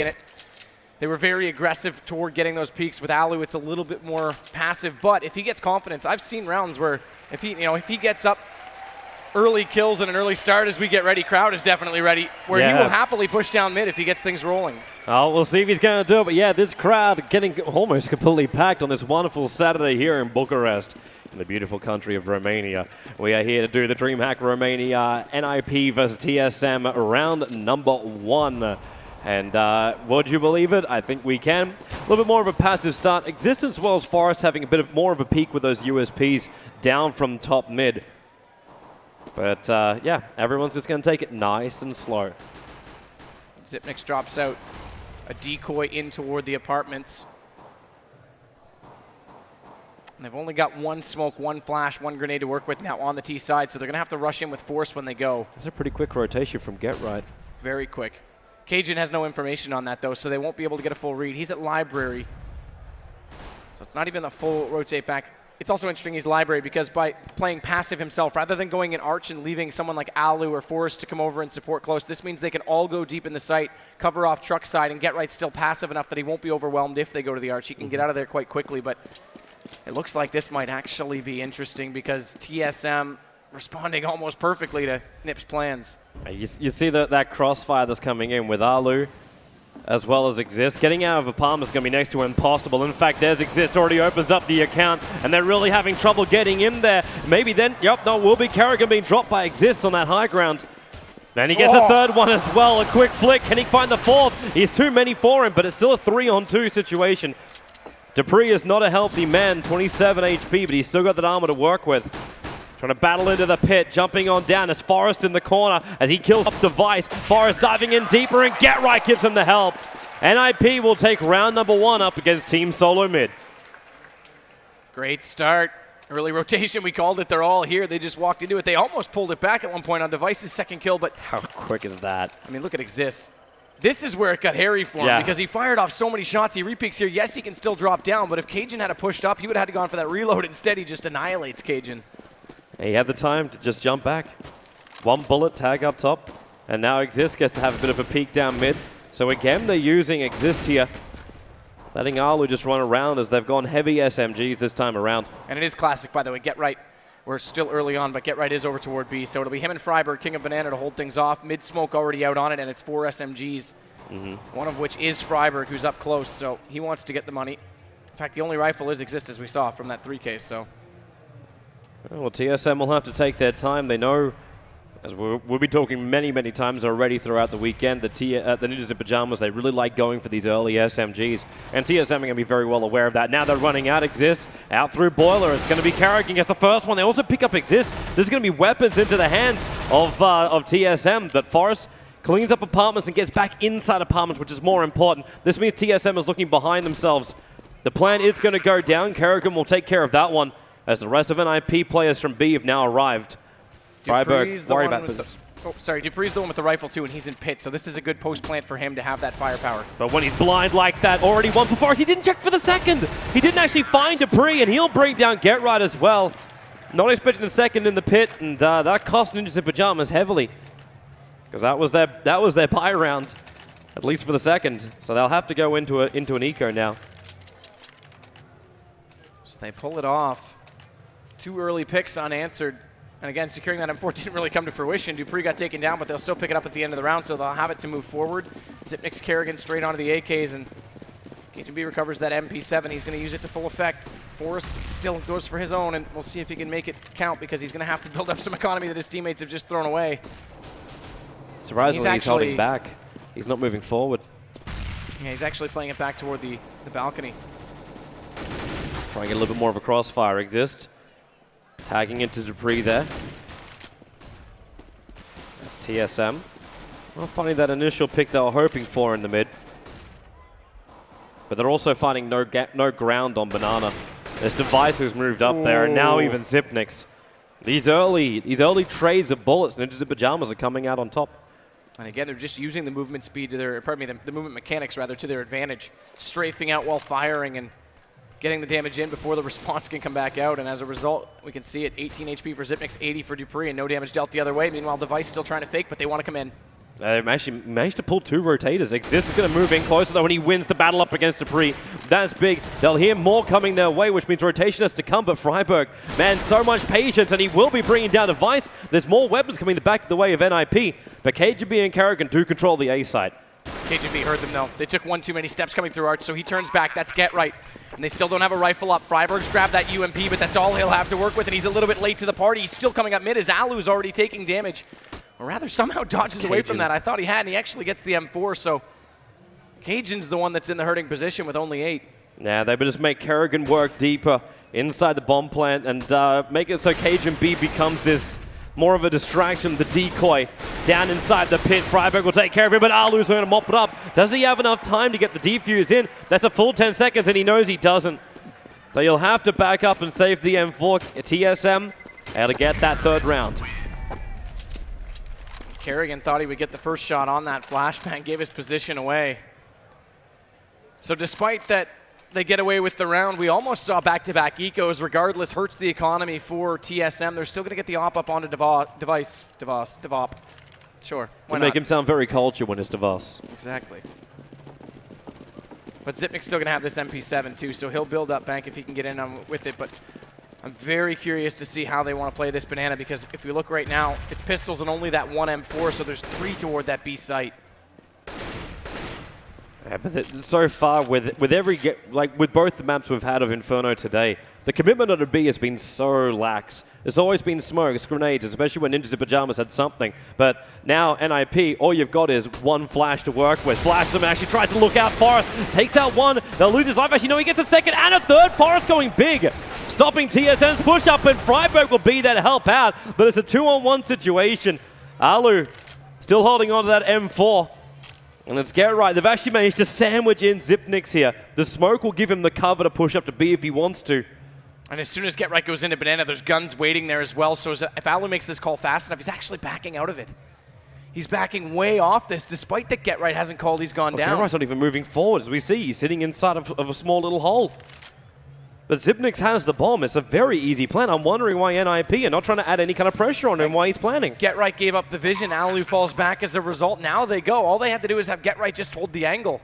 in it. They were very aggressive toward getting those peaks. With Alu, it's a little bit more passive, but if he gets confidence, I've seen rounds where if he gets up early kills and an early start as we get ready, crowd is definitely ready, where he will happily push down mid if he gets things rolling. Oh, we'll see if he's going to do it, but yeah, this crowd getting almost completely packed on this wonderful Saturday here in Bucharest, in the beautiful country of Romania. We are here to do the DreamHack Romania NiP versus TSM round number 1. And would you believe it? I think we can. A little bit more of a passive start. Existence well as Forest having a bit more of a peak with those USPs down from top mid. But yeah, everyone's just going to take it nice and slow. Xyp9x drops out a decoy in toward the apartments. And they've only got one smoke, one flash, one grenade to work with now on the T side, so they're going to have to rush in with force when they go. That's a pretty quick rotation from Get Right. Very quick. Cajun has no information on that, though, so they won't be able to get a full read. He's at library, so it's not even a full rotate back. It's also interesting he's library because by playing passive himself, rather than going in arch and leaving someone like Alu or Forrest to come over and support close, this means they can all go deep in the site, cover off truck side, and Get Right's still passive enough that he won't be overwhelmed if they go to the arch. He can get out of there quite quickly, but it looks like this might actually be interesting because TSM responding almost perfectly to NiP's plans. You see that crossfire that's coming in with Alu as well as Exist. Getting out of apartment is going to be next to impossible. In fact, there's Exist already opens up the account, and they're really having trouble getting in there. Maybe then, will be Kerrigan being dropped by Exist on that high ground. And he gets a third one as well. A quick flick. Can he find the fourth? He's too many for him, but it's still a 3-on-2 situation. Dupree is not a healthy man, 27 HP, but he's still got that armor to work with. Trying to battle into the pit, jumping on down as Forrest in the corner as he kills up Device. Forrest diving in deeper, and Get Right gives him the help. NiP will take round number 1 up against Team Solo Mid. Great start. Early rotation, we called it. They're all here. They just walked into it. They almost pulled it back at one point on Device's second kill, but how quick is that? I mean, look at Exist. This is where it got hairy for him because he fired off so many shots. He repeaks here. Yes, he can still drop down, but if Cajun had pushed up, he would have had to gone for that reload. Instead, he just annihilates Cajun. He had the time to just jump back. One bullet, tag up top, and now Exist gets to have a bit of a peek down mid. So again, they're using Exist here, letting Alu just run around as they've gone heavy SMGs this time around. And it is classic, by the way. Get Right, we're still early on, but Get Right is over toward B, so it'll be him and Freiberg, King of Banana, to hold things off. Mid-smoke already out on it, and it's 4 SMGs, one of which is Freiberg, who's up close, so he wants to get the money. In fact, the only rifle is Exist, as we saw from that 3K, so... Well, TSM will have to take their time. They know, as we'll be talking many, many times already throughout the weekend, the Ninjas in Pajamas, they really like going for these early SMGs. And TSM are going to be very well aware of that. Now they're running out Exist, out through Boiler. It's going to be Kerrigan gets the first one. They also pick up Exist. There's going to be weapons into the hands of TSM, but Forrest cleans up apartments and gets back inside apartments, which is more important. This means TSM is looking behind themselves. The plan is going to go down. Kerrigan will take care of that one, as the rest of NiP players from B have now arrived. Freiberg, worry about this. Dupree's the one with the rifle too, and he's in pit, so this is a good post plant for him to have that firepower. But when he's blind like that, already one for Forrest, he didn't check for the second. He didn't actually find Dupree, and he'll bring down Get Right as well. Not expecting the second in the pit, and that cost Ninjas in Pajamas heavily, because that was their buy round, at least for the second. So they'll have to go into an eco now. So they pull it off. 2 early picks unanswered. And again, securing that M4 didn't really come to fruition. Dupree got taken down, but they'll still pick it up at the end of the round, so they'll have it to move forward. Xyp9x Kerrigan straight onto the AKs, and Cajun B recovers that MP7. He's going to use it to full effect. Forrest still goes for his own, and we'll see if he can make it count because he's going to have to build up some economy that his teammates have just thrown away. Surprisingly, he's holding back. He's not moving forward. Yeah, he's actually playing it back toward the balcony. Trying to get a little bit more of a crossfire Exist. Tagging into Dupree there. That's TSM. Well, finding that initial pick they were hoping for in the mid. But they're also finding no ground on Banana. There's Device who's moved up there, and now even Xyp9x. These early trades of bullets, Ninjas in Pajamas are coming out on top. And again, they're just using the movement speed to their, the movement mechanics rather, to their advantage. Strafing out while firing and getting the damage in before the response can come back out, and as a result, we can see it, 18 HP for Xyp9x, 80 for Dupree, and no damage dealt the other way. Meanwhile, Device still trying to fake, but they want to come in. They've actually managed to pull 2 rotators. Exist is going to move in closer, though, when he wins the battle up against Dupree. That's big. They'll hear more coming their way, which means rotation has to come. But Freiburg, man, so much patience, and he will be bringing down Device. There's more weapons coming the back of the way of NiP. But KGB and Kerrigan do control the A site. KGB heard them, though. They took one too many steps coming through Arch, so he turns back. That's Get Right. And they still don't have a rifle up. Freiburg's grabbed that UMP, but that's all he'll have to work with, and he's a little bit late to the party. He's still coming up mid as Alu's already taking damage. Or rather, somehow dodges away from that. I thought he had, and he actually gets the M4, so Cajun's the one that's in the hurting position with only 8. Yeah, they would just make Kerrigan work deeper inside the bomb plant and make it so Cajun B becomes this more of a distraction, the decoy down inside the pit. Freiburg will take care of it, but Alu's going to mop it up. Does he have enough time to get the defuse in? That's a full 10 seconds, and he knows he doesn't. So you'll have to back up and save the M4. TSM able to get that 3rd round. Kerrigan thought he would get the first shot on that flashbang, gave his position away. So despite that they get away with the round, we almost saw back-to-back ecos. Regardless, hurts the economy for TSM. They're still going to get the op up onto Device. Sure, why not? Make him sound very cultured when it's Device. Exactly. But Zipnik's still going to have this MP7 too, so he'll build up bank if he can get in on with it. But I'm very curious to see how they want to play this banana, because if we look right now, it's pistols and only that one M4, so there's 3 toward that B site. Yeah, but so far, with both the maps we've had of Inferno today, the commitment on the B has been so lax. There's always been smokes, grenades, especially when Ninjas in Pajamas had something. But now, NiP, all you've got is one flash to work with. Flash them, actually tries to look out. Forrest takes out one. They'll lose his life. Actually, no, he gets a 2nd and a 3rd. Forrest going big, stopping TSM's push-up, and Freiburg will be there to help out. But it's a 2-on-1 situation. Alu still holding on to that M4. And let's get right. They've actually managed to sandwich in Zipnik's here. The smoke will give him the cover to push up to B if he wants to. And as soon as Get Right goes into Banana, there's guns waiting there as well. So if Alu makes this call fast enough, he's actually backing out of it. He's backing way off this, despite that Get Right hasn't called, he's gone down. Get Right's not even moving forward, as we see. He's sitting inside of a small little hole. But Zipnik has the bomb. It's a very easy plan. I'm wondering why NiP are not trying to add any kind of pressure on him, why he's planning. Get Right gave up the vision. Alu falls back as a result. Now they go. All they had to do is have Get Right just hold the angle.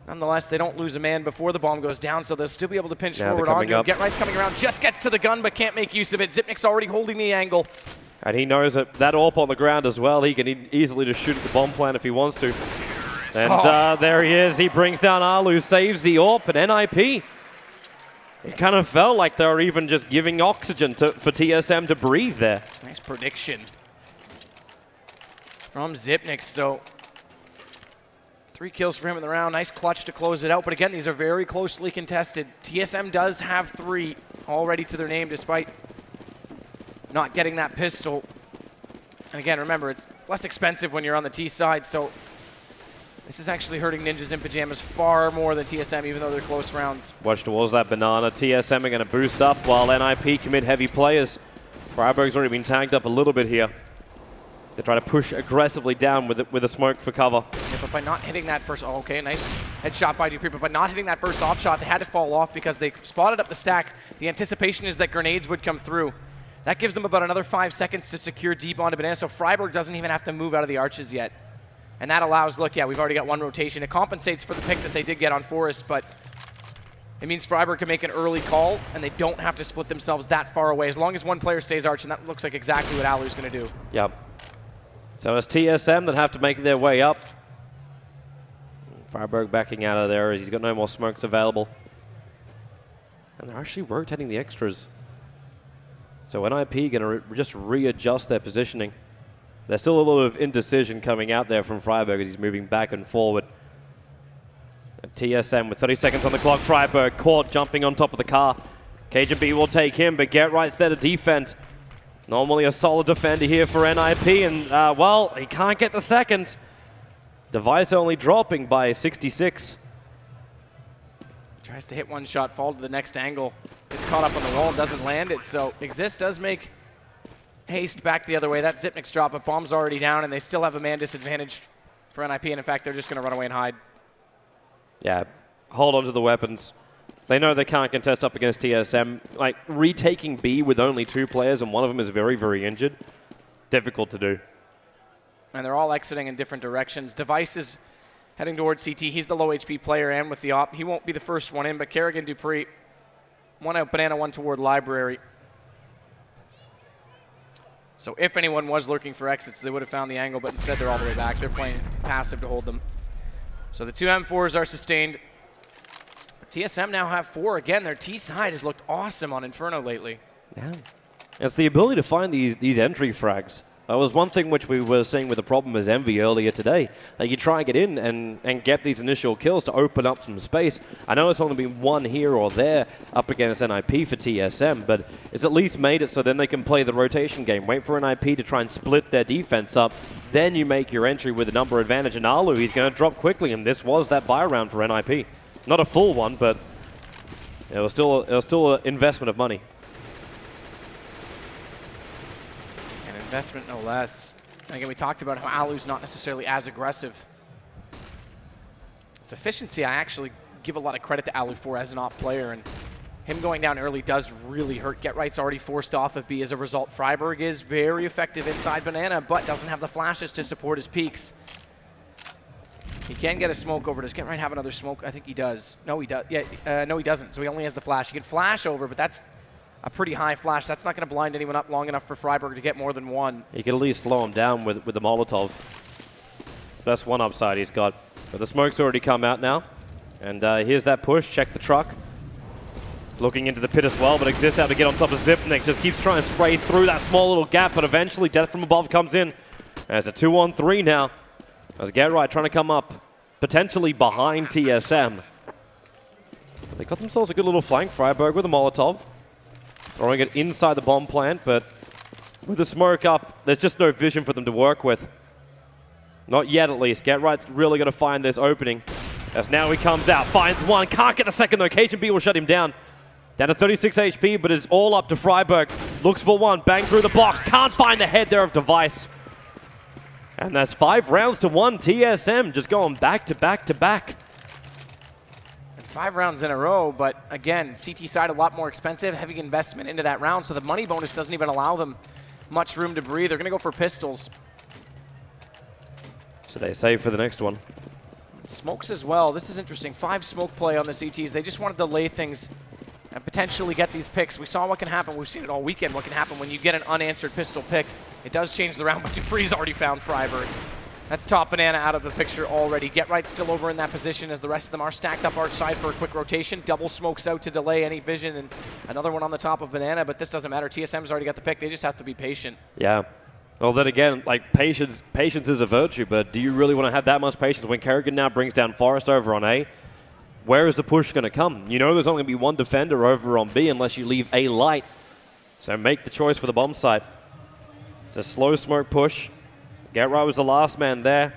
Nonetheless, they don't lose a man before the bomb goes down, so they'll still be able to pinch forward onto him. Get Right's coming around, just gets to the gun, but can't make use of it. Zipnik's already holding the angle. And he knows that AWP on the ground as well. He can easily just shoot at the bomb plant if he wants to. And there he is. He brings down Alu, saves the AWP, and NiP. It kind of felt like they were even just giving oxygen for TSM to breathe there. Nice prediction from Zipnik. So 3 kills for him in the round. Nice clutch to close it out. But again, these are very closely contested. TSM does have 3 already to their name, despite not getting that pistol. And again, remember, it's less expensive when you're on the T side, so this is actually hurting Ninjas in Pajamas far more than TSM, even though they're close rounds. Watch towards that banana. TSM are going to boost up while NiP commit heavy players. Freiburg's already been tagged up a little bit here. They try to push aggressively down with a smoke for cover. Yeah, but by not hitting that first, oh, okay, nice headshot by Dupree, but by not hitting that first off shot, they had to fall off because they spotted up the stack. The anticipation is that grenades would come through. That gives them about another 5 seconds to secure deep onto banana, so Freiburg doesn't even have to move out of the arches yet. And that allows, look, yeah, we've already got 1 rotation. It compensates for the pick that they did get on Forrest, but it means Freiburg can make an early call, and they don't have to split themselves that far away, as long as 1 player stays arch, and that looks like exactly what Alu's going to do. Yep. So it's TSM that have to make their way up. Freiburg backing out of there as he's got no more smokes available. And they're actually rotating the extras. So NiP going to just readjust their positioning. There's still a little of indecision coming out there from Freiburg as he's moving back and forward. And TSM with 30 seconds on the clock. Freiburg caught jumping on top of the car. KGB will take him, but Get Right's there to defend. Normally a solid defender here for NiP, and well, he can't get the 2nd. Device only dropping by 66. Tries to hit 1 shot, fall to the next angle. Gets caught up on the wall and doesn't land it, so Exist does make haste back the other way. That Zipnik's drop, but bomb's already down, and they still have a man disadvantage for NiP, and in fact, they're just going to run away and hide. Yeah, hold on to the weapons. They know they can't contest up against TSM. Like, retaking B with only 2 players, and one of them is very, very injured. Difficult to do. and they're all exiting in different directions. Device is heading towards CT. He's the low HP player, and with the op, he won't be the first one in, but Kerrigan, Dupree, one out Banana, one toward Library. So if anyone was lurking for exits, they would have found the angle, but instead they're all the way back. They're playing passive to hold them. So the two M4s are sustained. TSM now have 4 again. Their T side has looked awesome on Inferno lately. Yeah. It's the ability to find these entry frags. That was one thing which we were seeing with the problem as Envy earlier today. Like you try and get in and get these initial kills to open up some space. I know it's only been one here or there up against NiP for TSM, but it's at least made it so then they can play the rotation game. Wait for NiP to try and split their defense up. Then you make your entry with a number advantage. And Alu, he's going to drop quickly, and this was that buy round for NiP. Not a full one, but it was still an investment of money. Investment, no less. Again, we talked about how Alu's not necessarily as aggressive. Its efficiency, I actually give a lot of credit to Alu for as an op player, and him going down early does really hurt. Get Right's already forced off of B as a result. Freiburg is very effective inside Banana, but doesn't have the flashes to support his peaks. He can get a smoke over. Does Get Right have another smoke? I think he does. No, he does. Yeah, no, he doesn't. So he only has the flash. He can flash over, but that's a pretty high flash. That's not going to blind anyone up long enough for Freiburg to get more than one. He could at least slow him down with the Molotov. That's one upside he's got. But the smoke's already come out now. And here's that push. Check the truck. Looking into the pit as well, but exists out to get on top of Zipnik. Just keeps trying to spray through that small little gap, but eventually Death from Above comes in. There's a 2-on-3 now. As Get Right trying to come up, potentially behind TSM. They got themselves a good little flank. Freiburg with a Molotov. Throwing it inside the bomb plant, but with the smoke up, there's just no vision for them to work with. Not yet, at least. Get Right's really going to find this opening. As now he comes out, finds one, can't get the second though. Cajun B will shut him down. Down to 36 HP, but it's all up to Freiburg. Looks for one, bang through the box, can't find the head there of Device. And that's 5 rounds to 1. TSM just going back to back to back. 5 rounds in a row, but again, CT side a lot more expensive, heavy investment into that round, so the money bonus doesn't even allow them much room to breathe. They're going to go for pistols. So they save for the next one. Smokes as well. This is interesting. 5 smoke play on the CTs. They just want to delay things and potentially get these picks. We saw what can happen. We've seen it all weekend, what can happen when you get an unanswered pistol pick. It does change the round, but Dupree's already found Freiburg. That's top Banana out of the picture already. Get Right still over in that position as the rest of them are stacked up arch side for a quick rotation. Double smokes out to delay any vision, and another one on the top of Banana, but this doesn't matter. TSM's already got the pick. They just have to be patient. Yeah. Well, then again, like patience is a virtue, but do you really want to have that much patience when Kerrigan now brings down Forrest over on A? Where is the push going to come? You know there's only going to be one defender over on B unless you leave A light. So make the choice for the bomb site. It's a slow smoke push. Get Right was the last man there.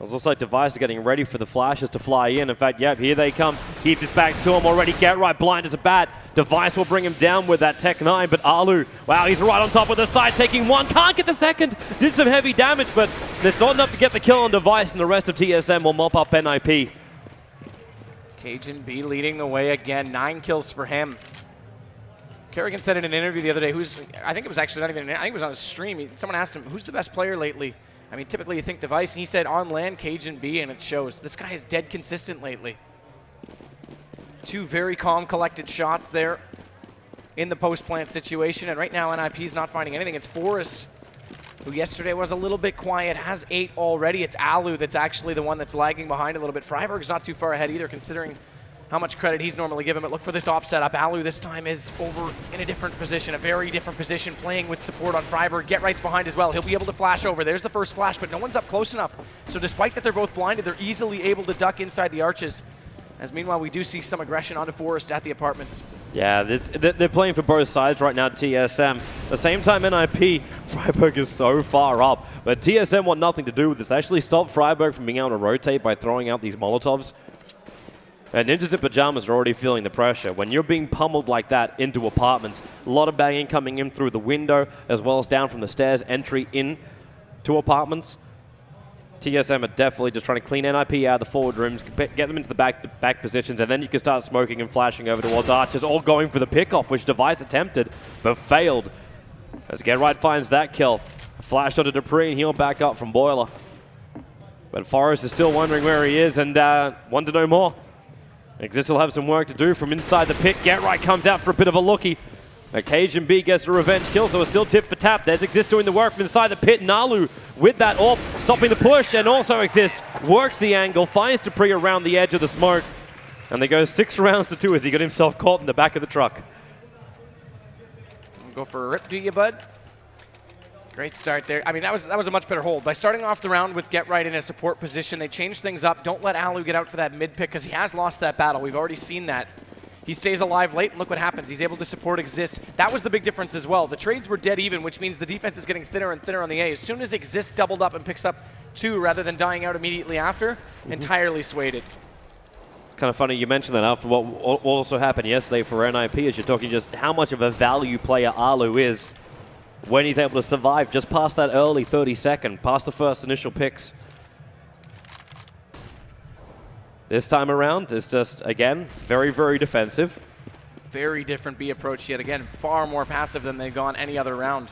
It looks like Device is getting ready for the flashes to fly in. In fact, yep, here they come. Keeps his back to him already. Get Right blind as a bat. Device will bring him down with that Tech 9, but Alu, wow, he's right on top of the side, taking one. Can't get the second. Did some heavy damage, but there's not enough to get the kill on Device, and the rest of TSM will mop up NiP. Cajun B leading the way again. 9 kills for him. Kerrigan said in an interview the other day, I think it was actually not even, I think it was on a stream. Someone asked him, who's the best player lately? I mean, typically you think Device, and he said on land, Cajun B, and it shows. This guy is dead consistent lately. 2 very calm, collected shots there in the post-plant situation, and right now NiP's not finding anything. It's Forrest, who yesterday was a little bit quiet, has 8 already. It's Alu that's actually the one that's lagging behind a little bit. Freiburg's not too far ahead either, considering how much credit he's normally given, but look for this op setup. Alu this time is over in a different position, a very different position, playing with support on Freiburg. Get Right's behind as well. He'll be able to flash over. There's the first flash, but no one's up close enough. So despite that they're both blinded, they're easily able to duck inside the arches. As meanwhile, we do see some aggression onto Forrest at the apartments. Yeah, they're playing for both sides right now, TSM. At the same time, NiP, Freiburg is so far up, but TSM want nothing to do with this. They actually stopped Freiburg from being able to rotate by throwing out these Molotovs. And Ninjas in Pajamas are already feeling the pressure. When you're being pummeled like that into apartments, a lot of banging coming in through the window, as well as down from the stairs, entry in to apartments. TSM are definitely just trying to clean NiP out of the forward rooms, get them into the back positions, and then you can start smoking and flashing over towards archers, all going for the pickoff, which Device attempted, but failed. As Get Right finds that kill. Flashed onto Dupree, and he'll back up from Boiler. But Forrest is still wondering where he is and want to know more. Exist will have some work to do from inside the pit. Get Right comes out for a bit of a lookie. Cajun B gets a revenge kill, so it's still tip for tap. There's Exist doing the work from inside the pit. Nalu with that AWP, stopping the push, and also Exist works the angle, finds Dupree around the edge of the smoke. And they go 6 rounds to 2 as he got himself caught in the back of the truck. Go for a rip, do you, bud? Great start there. I mean, that was a much better hold. By starting off the round with Get Right in a support position, they changed things up. Don't let Alu get out for that mid pick because he has lost that battle. We've already seen that. He stays alive late, and look what happens. He's able to support Exist. That was the big difference as well. The trades were dead even, which means the defense is getting thinner and thinner on the A. As soon as Exist doubled up and picks up 2 rather than dying out immediately after, entirely swayed it. Kind of funny you mentioned that after what also happened yesterday for NiP, as you're talking just how much of a value player Alu is when he's able to survive just past that early 30-second, past the first initial picks. This time around, it's just, again, very, very defensive. Very different B approach yet again. Far more passive than they've gone any other round.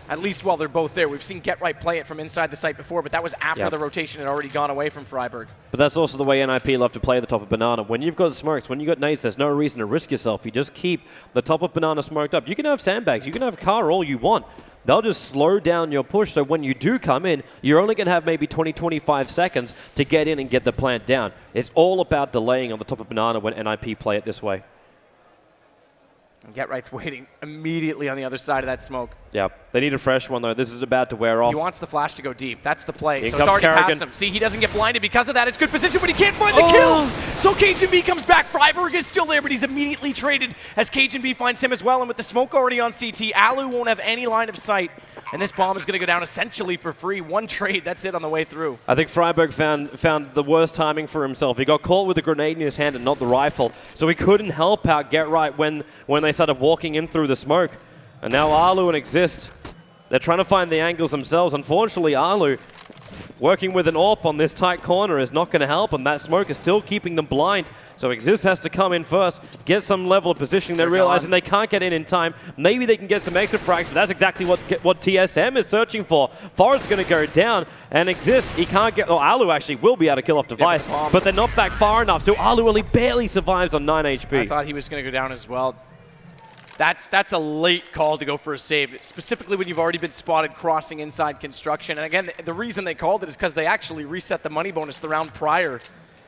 At least while they're both there. We've seen Get Right play it from inside the site before, but that was after the rotation had already gone away from Freiburg. But that's also the way NiP love to play the top of Banana. When you've got smokes, when you've got nades, there's no reason to risk yourself. You just keep the top of Banana smoked up. You can have sandbags, you can have car all you want. They'll just slow down your push, so when you do come in, you're only going to have maybe 20-25 seconds to get in and get the plant down. It's all about delaying on the top of Banana when NiP play it this way. And Get Right's waiting immediately on the other side of that smoke. Yeah, they need a fresh one, though. This is about to wear off. He wants the flash to go deep. That's the play. Here so it's already Kerrigan. past him. See, he doesn't get blinded because of that. It's good position, but he can't find the kills. So Cajun B comes back. Freiburg is still there, but he's immediately traded as Cajun B finds him as well. And with the smoke already on CT, Alu won't have any line of sight. And this bomb is going to go down essentially for free. One trade, that's it on the way through. I think Freiburg found the worst timing for himself. He got caught with the grenade in his hand and not the rifle, so he couldn't help out Get Right when they started walking in through the smoke. And now Alu and Exist, they're trying to find the angles themselves. Unfortunately, Alu, working with an AWP on this tight corner is not going to help, and that smoke is still keeping them blind. So Exist has to come in first, get some level of positioning. They're realizing they can't get in time. Maybe they can get some exit frags, but that's exactly what TSM is searching for. Forrest's going to go down, and Exist, he can't get... Alu actually will be able to kill off Device, but they're not back far enough, so Alu only barely survives on 9 HP. I thought he was going to go down as well. That's a late call to go for a save, specifically when you've already been spotted crossing inside construction. And again, the reason they called it is because they actually reset the money bonus the round prior.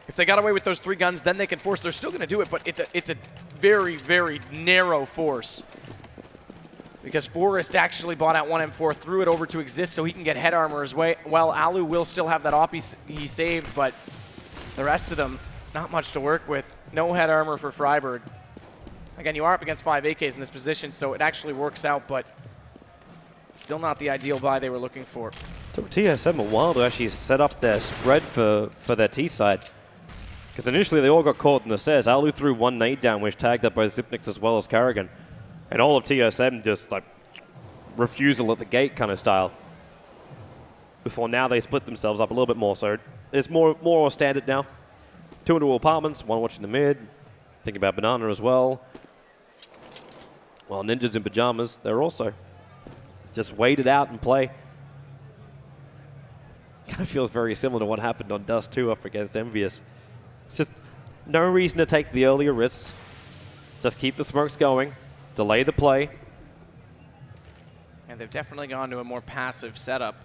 If they got away with those 3 guns, then they can force. They're still going to do it, but it's a very, very narrow force. Because Forrest actually bought out 1 M4, threw it over to Exist so he can get head armor as well. Alu will still have that AWP he saved, but the rest of them, not much to work with. No head armor for Freiburg. Again, you are up against 5 AKs in this position, so it actually works out, but still not the ideal buy they were looking for. Took TSM a while to actually set up their spread for their T side. Because initially they all got caught in the stairs. Alu threw 1 nade down, which tagged up both Zipnix as well as Kerrigan. And all of TSM just like refusal at the gate kind of style. Before now they split themselves up a little bit more, so it's more standard now. 2 into apartments, 1 watching the mid. Think about Banana as well. Well, Ninjas in pajamas, they're also just wait it out and play. Kind of feels very similar to what happened on Dust 2 up against Envious. It's just no reason to take the earlier risks. Just keep the smokes going, delay the play. And they've definitely gone to a more passive setup.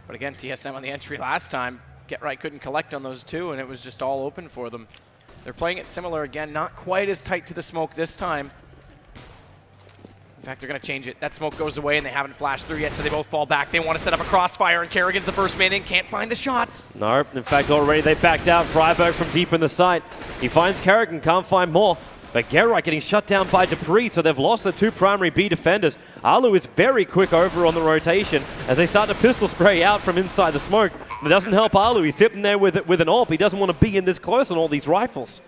But again, TSM on the entry last time, Get Right couldn't collect on those 2, and it was just all open for them. They're playing it similar again, not quite as tight to the smoke this time. In fact, they're going to change it. That smoke goes away, and they haven't flashed through yet, so they both fall back. They want to set up a crossfire, and Kerrigan's the first man in. Can't find the shots. Nope. In fact, already they backed out. Freiburg from deep in the site. He finds Kerrigan, can't find more. But Get Right getting shut down by Dupree, so they've lost the 2 primary B defenders. Alu is very quick over on the rotation as they start to pistol spray out from inside the smoke. It doesn't help Alu. He's sitting there with an AWP. He doesn't want to be in this close on all these rifles.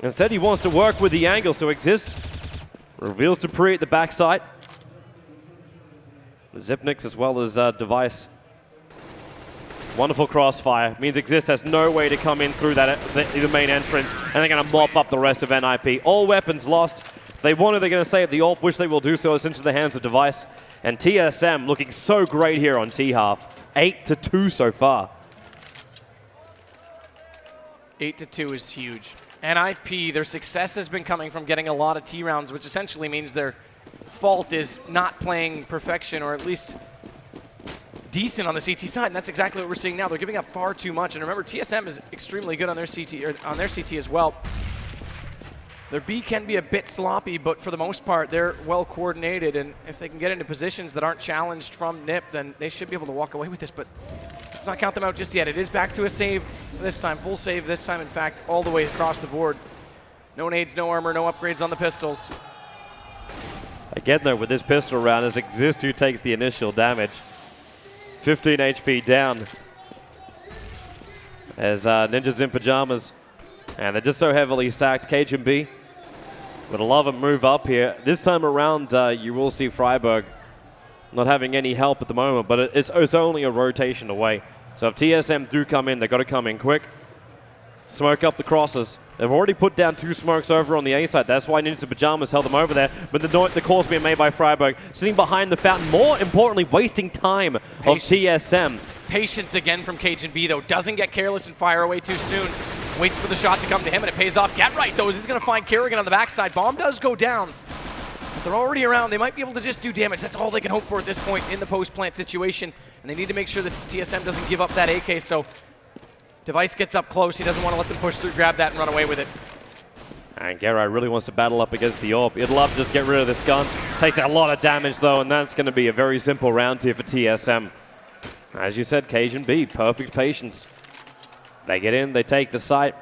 Instead, he wants to work with the angle, so Exist reveals Dupree at the backside. Zipnix as well as Device. Wonderful crossfire. Means Exist has no way to come in through the main entrance, and they're going to mop up the rest of NiP. All weapons lost. If they wanted, they're going to save the AWP, which they will do so. It's into the hands of Device. And TSM looking so great here on T-half. 8-2 so far. 8-2 is huge. NiP, their success has been coming from getting a lot of T rounds, which essentially means their fault is not playing perfection, or at least decent on the CT side, and that's exactly what we're seeing now. They're giving up far too much, and remember, TSM is extremely good on their CT as well. Their B can be a bit sloppy, but for the most part, they're well coordinated, and if they can get into positions that aren't challenged from NiP, then they should be able to walk away with this, but let's not count them out just yet. It is back to a save this time, full save this time, in fact, all the way across the board. No nades, no armor, no upgrades on the pistols. Again, though, with this pistol round, it's Exist who takes the initial damage. 15 HP down. As Ninjas in Pajamas, and they're just so heavily stacked. Cajun B would love a move up here. This time around, you will see Freiburg not having any help at the moment, but it's only a rotation away. So if TSM do come in, they've got to come in quick. Smoke up the crosses. They've already put down 2 smokes over on the A side. That's why Ninjas in Pajamas held them over there. But the call's being made by Freiburg, sitting behind the fountain. More importantly, wasting time of TSM. Patience again from Cajun B, though. Doesn't get careless and fire away too soon. Waits for the shot to come to him, and it pays off. Get right, though, as he's going to find Kerrigan on the backside. Bomb does go down. But they're already around. They might be able to just do damage. That's all they can hope for at this point in the post-plant situation. And they need to make sure that TSM doesn't give up that AK, so Device gets up close. He doesn't want to let them push through, grab that, and run away with it. And Gerai really wants to battle up against the AWP. He'd love to just get rid of this gun. Takes a lot of damage, though, and that's going to be a very simple round here for TSM. As you said, Cajun B, perfect patience. They get in, they take the site.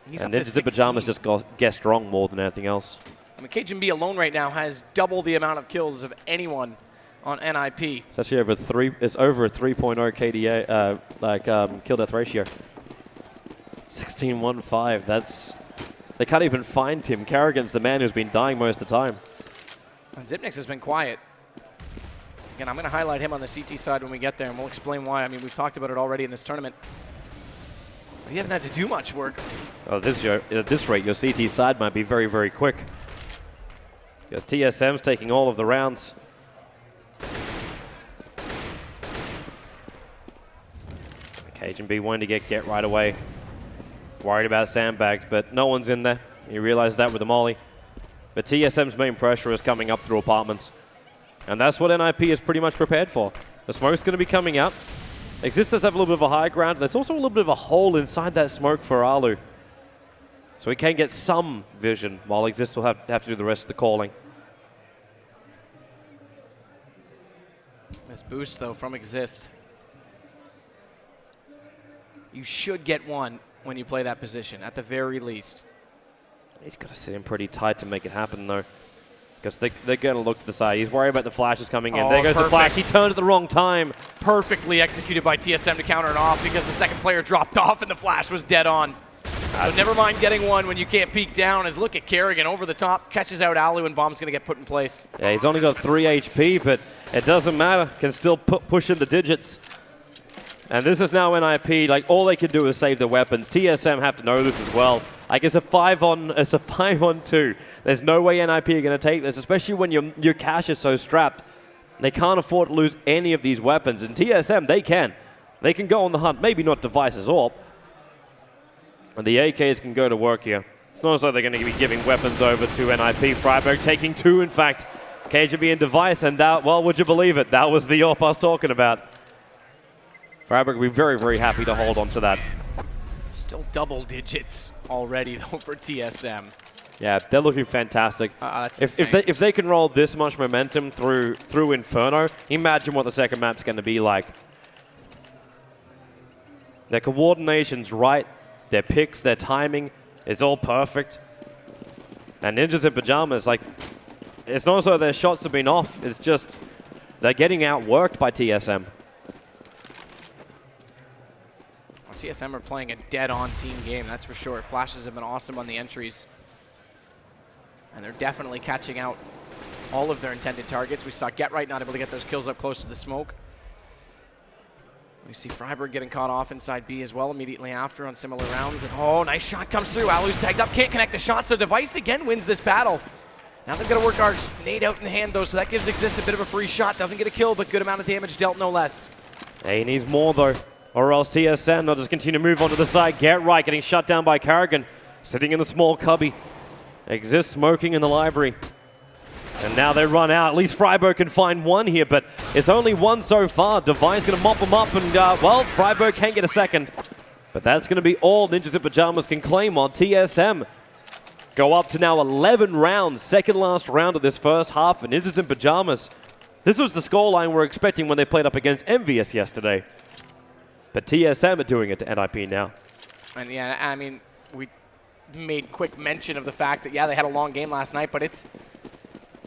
And Ninjas in Pajamas just get strong more than anything else. I mean, Cajun B alone right now has double the amount of kills of anyone on NiP. It's actually over a 3.0 KDA, kill death ratio. 16-1-5. They can't even find him. Kerrigan's the man who's been dying most of the time. And Zipnix has been quiet. Again, I'm going to highlight him on the CT side when we get there, and we'll explain why. I mean, we've talked about it already in this tournament. But he hasn't had to do much work. Oh, at this rate, your CT side might be very, very quick. Because TSM's taking all of the rounds. Cajun B wanting to get right away. Worried about sandbags, but no one's in there. You realize that with the molly. But TSM's main pressure is coming up through apartments. And that's what NiP is pretty much prepared for. The smoke's going to be coming out. Exist does have a little bit of a high ground. There's also a little bit of a hole inside that smoke for Alu. So he can get some vision, while Exist will have to do the rest of the calling. This boost, though, from Exist. You should get one when you play that position, at the very least. He's got to sit in pretty tight to make it happen, though. Because they're going to look to the side. He's worried about the flashes coming in. There goes the flash. He turned at the wrong time. Perfectly executed by TSM to counter it off because the second player dropped off and the flash was dead on. So never mind getting one when you can't peek down. As look at Kerrigan over the top, catches out Alu, and bomb's going to get put in place. Yeah, he's only got 3 HP, but it doesn't matter. Can still push in the digits. And this is now NiP. Like, all they can do is save their weapons. TSM have to know this as well. Like, it's a 5-on-2. There's no way NiP are going to take this, especially when your cash is so strapped. They can't afford to lose any of these weapons. And TSM, they can. They can go on the hunt. Maybe not Device's AWP. And the AKs can go to work here. It's not as though they're going to be giving weapons over to NiP. Freiburg taking 2, in fact. KGB and Device, and that, well, would you believe it? That was the AWP I was talking about. Freiburg will be very, very happy to hold on to that. Still double digits already, though, for TSM. Yeah, they're looking fantastic. If they can roll this much momentum through Inferno, imagine what the second map's going to be like. Their coordination's right. Their picks, their timing is all perfect. And Ninjas in Pajamas, like, it's not as though their shots have been off. It's just they're getting outworked by TSM. TSM are playing a dead-on team game, that's for sure. Flashes have been awesome on the entries. And they're definitely catching out all of their intended targets. We saw Get Right not able to get those kills up close to the smoke. We see Freiburg getting caught off inside B as well immediately after on similar rounds. And oh, nice shot comes through. Alu's tagged up, can't connect the shot, so Device again wins this battle. Now they've got to work hard. Nade out in the hand though, so that gives Exist a bit of a free shot. Doesn't get a kill, but good amount of damage dealt no less. He needs more though, or else TSM will just continue to move onto the side. Get right, getting shut down by Carrigan, sitting in the small cubby. Exist smoking in the library. And now they run out. At least Freiburg can find one here, but it's only one so far. Device going to mop them up, and well, Freiburg can't get a second. But that's going to be all Ninjas in Pajamas can claim on TSM. Go up to now 11 rounds, second last round of this first half, and Ninjas in Pajamas. This was the scoreline we're expecting when they played up against Envious yesterday. But TSM are doing it to NiP now. And yeah, I mean, we made quick mention of the fact that, yeah, they had a long game last night, but it's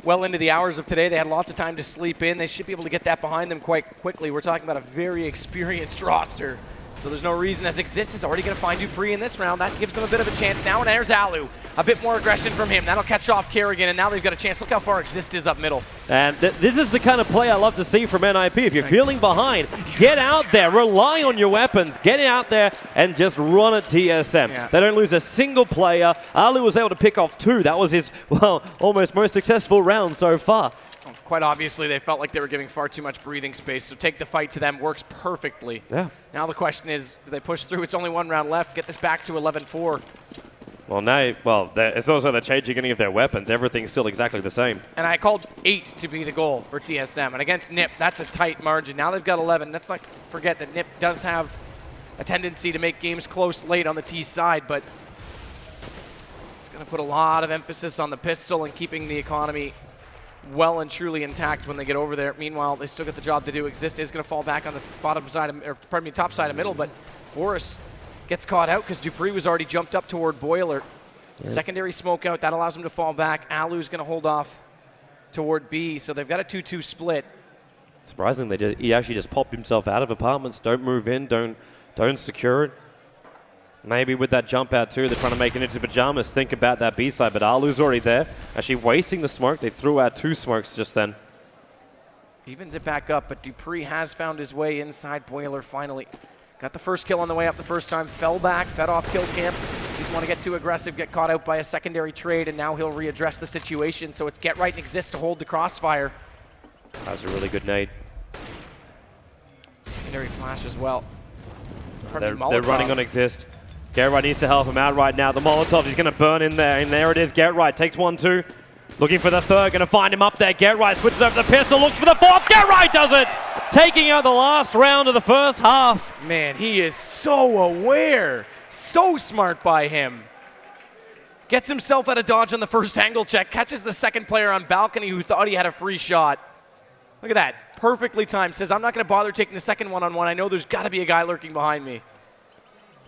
well into the hours of today. They had lots of time to sleep in. They should be able to get that behind them quite quickly. We're talking about a very experienced roster. So there's no reason, as Exist is already going to find Dupree in this round. That gives them a bit of a chance now. And there's Alu. A bit more aggression from him. That'll catch off Kerrigan, and now they've got a chance. Look how far Exist is up middle. And this is the kind of play I love to see from NiP. If you're feeling behind, get out there. Rely on your weapons. Get out there and just run at TSM. Yeah. They don't lose a single player. Alu was able to pick off 2. That was his, well, almost most successful round so far. Quite obviously, they felt like they were giving far too much breathing space, so take the fight to them works perfectly. Yeah. Now the question is, do they push through? It's only one round left. Get this back to 11-4. Well, now, it's also the changing of their weapons. Everything's still exactly the same. And I called 8 to be the goal for TSM. And against NiP, that's a tight margin. Now they've got 11. Let's not forget that NiP does have a tendency to make games close late on the T side, but it's going to put a lot of emphasis on the pistol and keeping the economy well and truly intact when they get over there. Meanwhile, they still got the job to do. Exist is going to fall back on the bottom side, or pardon me, top side of middle, but Forrest gets caught out because Dupree was already jumped up toward Boiler. Yeah. Secondary smoke out, that allows him to fall back. Alu's going to hold off toward B, so they've got a 2-2 split. Surprisingly, he actually just popped himself out of apartments. Don't move in, don't secure it. Maybe with that jump out too, they're trying to make it into Pajamas. Think about that B side, but Alu's already there. Actually wasting the smoke. They threw out 2 smokes just then. Evens it back up, but Dupree has found his way inside Boiler finally. Got the first kill on the way up the first time, fell back, fed off kill camp. Didn't want to get too aggressive, get caught out by a secondary trade, and now he'll readdress the situation. So it's Get Right and Exist to hold the crossfire. That was a really good nade. Secondary flash as well. They're running on Exist. Get Right needs to help him out right now. The Molotov, he's going to burn in there, and there it is. Get Right takes 1-2. Looking for the third, going to find him up there. Get Right switches over the pistol, looks for the fourth. Get Right does it! Taking out the last round of the first half. Man, he is so aware. So smart by him. Gets himself out of dodge on the first angle check. Catches the second player on balcony who thought he had a free shot. Look at that. Perfectly timed. Says, I'm not going to bother taking the second one-on-one. I know there's got to be a guy lurking behind me.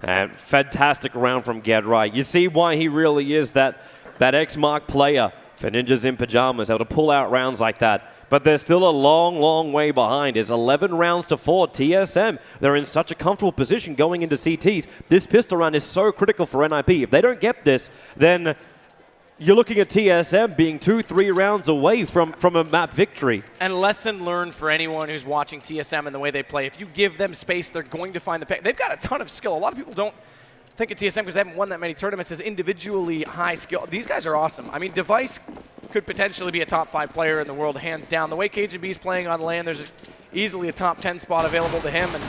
And fantastic round from Get Right. You see why he really is that X-Mark player for Ninjas in Pajamas, able to pull out rounds like that. But they're still a long, long way behind. It's 11 rounds to 4. TSM, they're in such a comfortable position going into CTs. This pistol round is so critical for NiP. If they don't get this, then you're looking at TSM being 2-3 rounds away from a map victory. And lesson learned for anyone who's watching TSM and the way they play. If you give them space, they're going to find the pick. They've got a ton of skill. A lot of people don't think of TSM because they haven't won that many tournaments as individually high skill. These guys are awesome. I mean, Device could potentially be a top 5 player in the world, hands down. The way KGB is playing on land, there's easily a top 10 spot available to him. And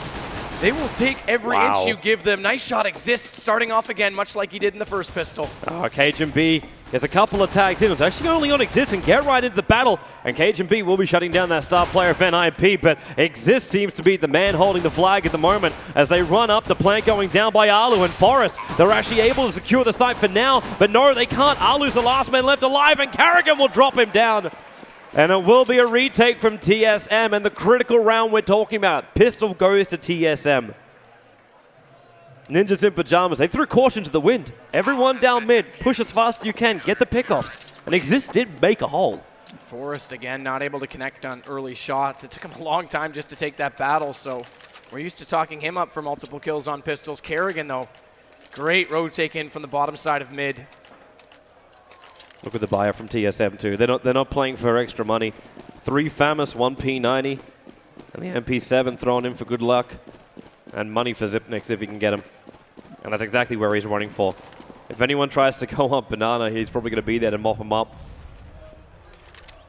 they will take every inch you give them. Nice shot Exists, starting off again, much like he did in the first pistol. Oh, KGB gets a couple of tags in. It's actually only on Exist and Get Right into the battle. And KGB will be shutting down that star player of NiP. But Exist seems to be the man holding the flag at the moment as they run up. The plant going down by Alu and Forrest. They're actually able to secure the site for now. But no, they can't. Alu's the last man left alive, and Carrigan will drop him down. And it will be a retake from TSM, and the critical round we're talking about. Pistol goes to TSM. Ninjas in Pajamas, they threw caution to the wind. Everyone down mid, push as fast as you can, get the pickoffs. And Exist did make a hole. Forrest, again, not able to connect on early shots. It took him a long time just to take that battle, so we're used to talking him up for multiple kills on pistols. Kerrigan, though, great road take in from the bottom side of mid. Look at the buyer from TSM too. They're not playing for extra money. 3 FAMAS, 1 P90, and the MP7 thrown in for good luck. and money for Xyp9x if he can get him. And that's exactly where he's running for. If anyone tries to go up Banana, he's probably going to be there to mop him up.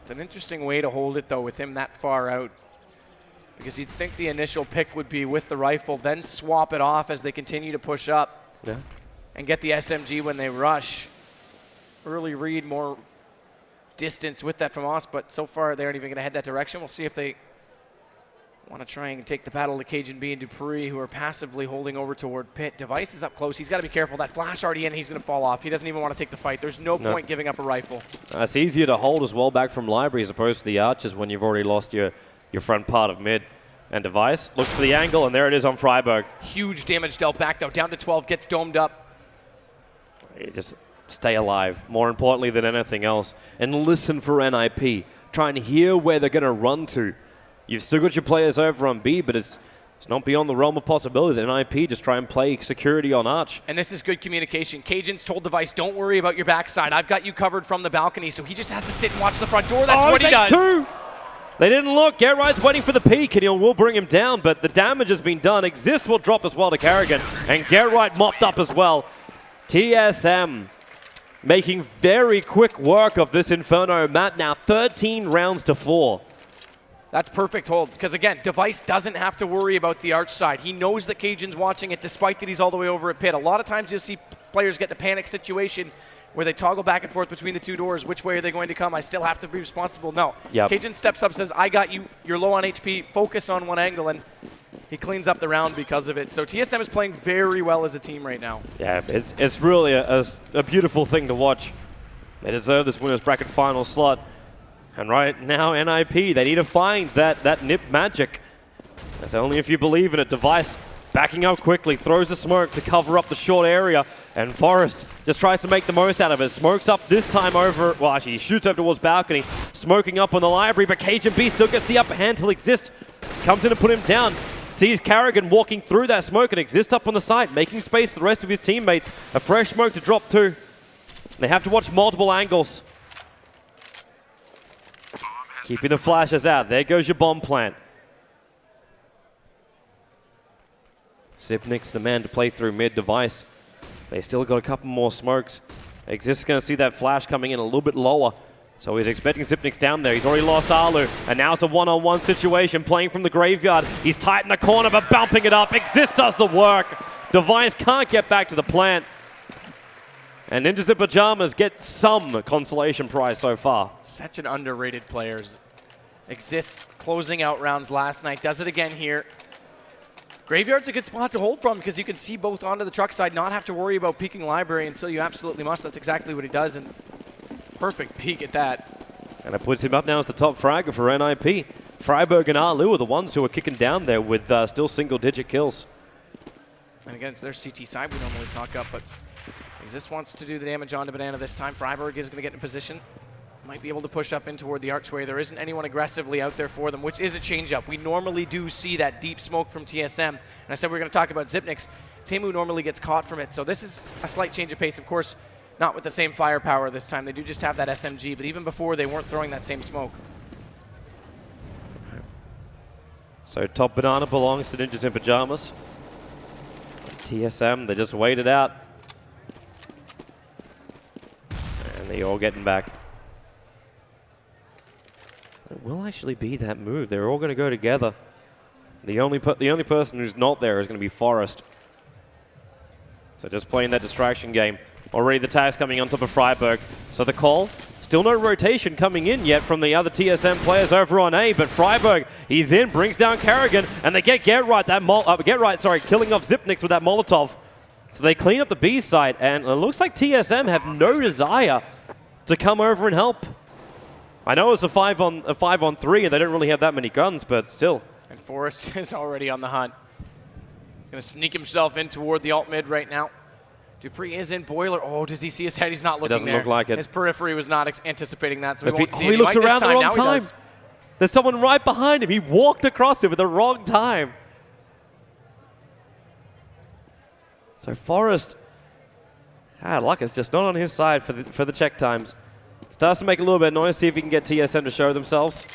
It's an interesting way to hold it, though, with him that far out. Because you'd think the initial pick would be with the rifle, then swap it off as they continue to push up. Yeah. And get the SMG when they rush. Early read, more distance with that from us, but so far they aren't even going to head that direction. We'll see if they want to try and take the battle to Cajun B and Dupree, who are passively holding over toward Pit. Device is up close. He's got to be careful. That flash already in, he's going to fall off. He doesn't even want to take the fight. There's no point giving up a rifle. It's easier to hold as well back from Library as opposed to the Archers when you've already lost your front part of mid. And Device looks for the angle, and there it is on Freiburg. Huge damage dealt back, though. Down to 12, gets domed up. You just stay alive, more importantly than anything else. And listen for NiP. Try and hear where they're going to run to. You've still got your players over on B, but it's not beyond the realm of possibility that NiP just try and play security on Arch. And this is good communication. Cajun's told Device, don't worry about your backside. I've got you covered from the balcony, so he just has to sit and watch the front door. That's what he does. Two. They didn't look. Gerright's waiting for the peek, and he will bring him down, but the damage has been done. Exist will drop as well to Carrigan, and Gerright mopped up as well. TSM making very quick work of this Inferno map now, 13 rounds to 4. That's perfect hold, because again, Device doesn't have to worry about the Arch side. He knows that Cajun's watching it, despite that he's all the way over at Pit. A lot of times you'll see players get in a panic situation where they toggle back and forth between the two doors. Which way are they going to come? I still have to be responsible. No. Yep. Cajun steps up, says, I got you. You're low on HP. Focus on one angle, and he cleans up the round because of it. So TSM is playing very well as a team right now. Yeah, it's really a beautiful thing to watch. They deserve this winner's bracket final slot. And right now, NiP, they need to find that NiP magic. That's only if you believe in it. Device backing up quickly, throws a smoke to cover up the short area, and Forrest just tries to make the most out of it. Smokes up this time over, well actually he shoots over towards balcony, smoking up on the Library, but Cajun B still gets the upper hand till Exist comes in to put him down. Sees Carrigan walking through that smoke and Exist up on the side, making space for the rest of his teammates. A fresh smoke to drop too. They have to watch multiple angles. Keeping the flashes out. There goes your bomb plant. Xyp9x the man to play through mid. Device. They still got a couple more smokes. Exist is going to see that flash coming in a little bit lower. So he's expecting Xyp9x down there. He's already lost Alu. And now it's a one-on-one situation playing from the graveyard. He's tight in the corner but bumping it up. Exist does the work. Device can't get back to the plant. And Ninjas in Pajamas get some consolation prize so far. Such an underrated player. Exist closing out rounds last night. Does it again here. Graveyard's a good spot to hold from because you can see both onto the truck side, not have to worry about peeking Library until you absolutely must. That's exactly what he does, and perfect peek at that. And it puts him up now as the top fragger for NiP. Freiburg and Alu are the ones who are kicking down there with still single-digit kills. And again, it's their CT side we normally talk up, but Exist wants to do the damage on to Banana this time. Freiburg is going to get in position. Might be able to push up in toward the archway. There isn't anyone aggressively out there for them, which is a change-up. We normally do see that deep smoke from TSM. And I said we were going to talk about Xyp9x. It's him who normally gets caught from it. So this is a slight change of pace. Of course, not with the same firepower this time. They do just have that SMG, but even before, they weren't throwing that same smoke. So top Banana belongs to Ninjas in Pajamas. TSM, they just wait it out. And they're all getting back. It will actually be that move. They're all going to go together. The only person who's not there is going to be Forrest. So just playing that distraction game. Already the tags coming on top of Freiburg. So the call, still no rotation coming in yet from the other TSM players over on A, but Freiburg, he's in, brings down Carrigan, and they get Gerright, killing off Xyp9x with that Molotov. So they clean up the B side, and it looks like TSM have no desire to come over and help. I know it's a 5-on-3, and they don't really have that many guns, but still. And Forrest is already on the hunt. Going to sneak himself in toward the alt mid right now. Dupree is in boiler. Oh, does he see his head? He's not looking there. It doesn't look like it. His periphery was not anticipating that, so he won't see it. He looks around the wrong time. There's someone right behind him. He walked across it at the wrong time. So Forrest, luck is just not on his side for the check times. Starts to make a little bit of noise, see if he can get TSM to show themselves.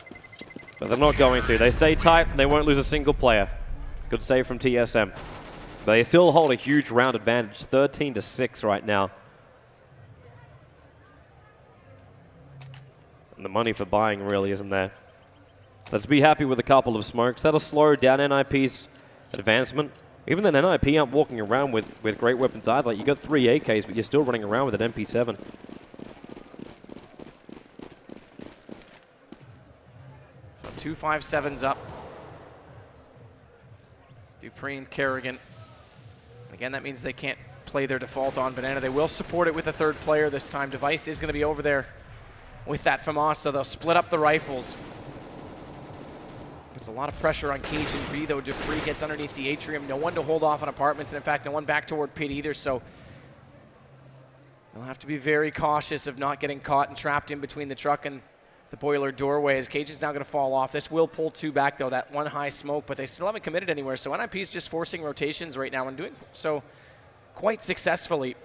But they're not going to. They stay tight, and they won't lose a single player. Good save from TSM. But they still hold a huge round advantage, 13-6 right now. And the money for buying really isn't there. Let's be happy with a couple of smokes. That'll slow down NiP's advancement. Even then, NiP aren't walking around with great weapons either. Like, you got 3 AKs, but you're still running around with an MP7. So 2-5-7's up. Dupree and Kerrigan. Again, that means they can't play their default on Banana. They will support it with a third player this time. Device is going to be over there with that FAMAS, so they'll split up the rifles. There's a lot of pressure on Cage and B, though. Dupree gets underneath the atrium. No one to hold off on apartments, and in fact, no one back toward pit either, so they'll have to be very cautious of not getting caught and trapped in between the truck and the boiler doorway, as Cage is now going to fall off. This will pull 2 back, though, that one high smoke, but they still haven't committed anywhere, so NiP is just forcing rotations right now and doing so quite successfully.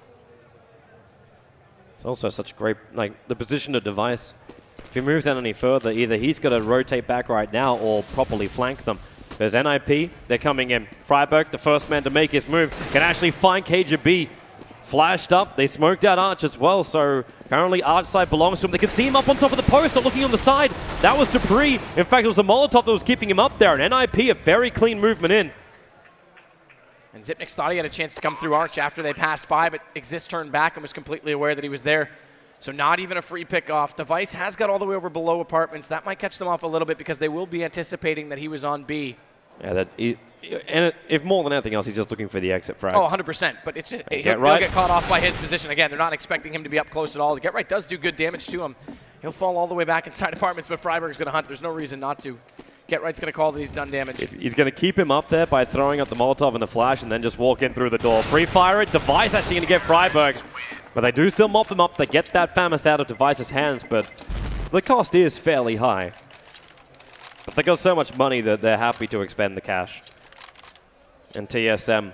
It's also such a great, like, the position of Device. If he moves down any further, either he's got to rotate back right now or properly flank them. There's NiP, they're coming in. Freiberg, the first man to make his move, can actually find KGB. Flashed up, they smoked out Arch as well, so currently Arch side belongs to him. They can see him up on top of the post, or looking on the side. That was Dupree. In fact, it was the Molotov that was keeping him up there, and NiP, a very clean movement in. And Zipnix thought he had a chance to come through Arch after they passed by, but Exist turned back and was completely aware that he was there. So not even a free pick off. Device has got all the way over below apartments. That might catch them off a little bit because they will be anticipating that he was on B. Yeah, and if more than anything else, he's just looking for the exit frags. Oh, 100%. But it's just, he'll get caught off by his position. Again, they're not expecting him to be up close at all. Get Right does do good damage to him. He'll fall all the way back inside apartments, but Freiberg's going to hunt. There's no reason not to. Get Right's going to call that he's done damage. He's going to keep him up there by throwing up the Molotov and the flash and then just walk in through the door. Pre-fire it. Device actually going to get Freiberg. But they do still mop them up. They get that FAMAS out of Device's hands, but the cost is fairly high. But they got so much money that they're happy to expend the cash. And TSM,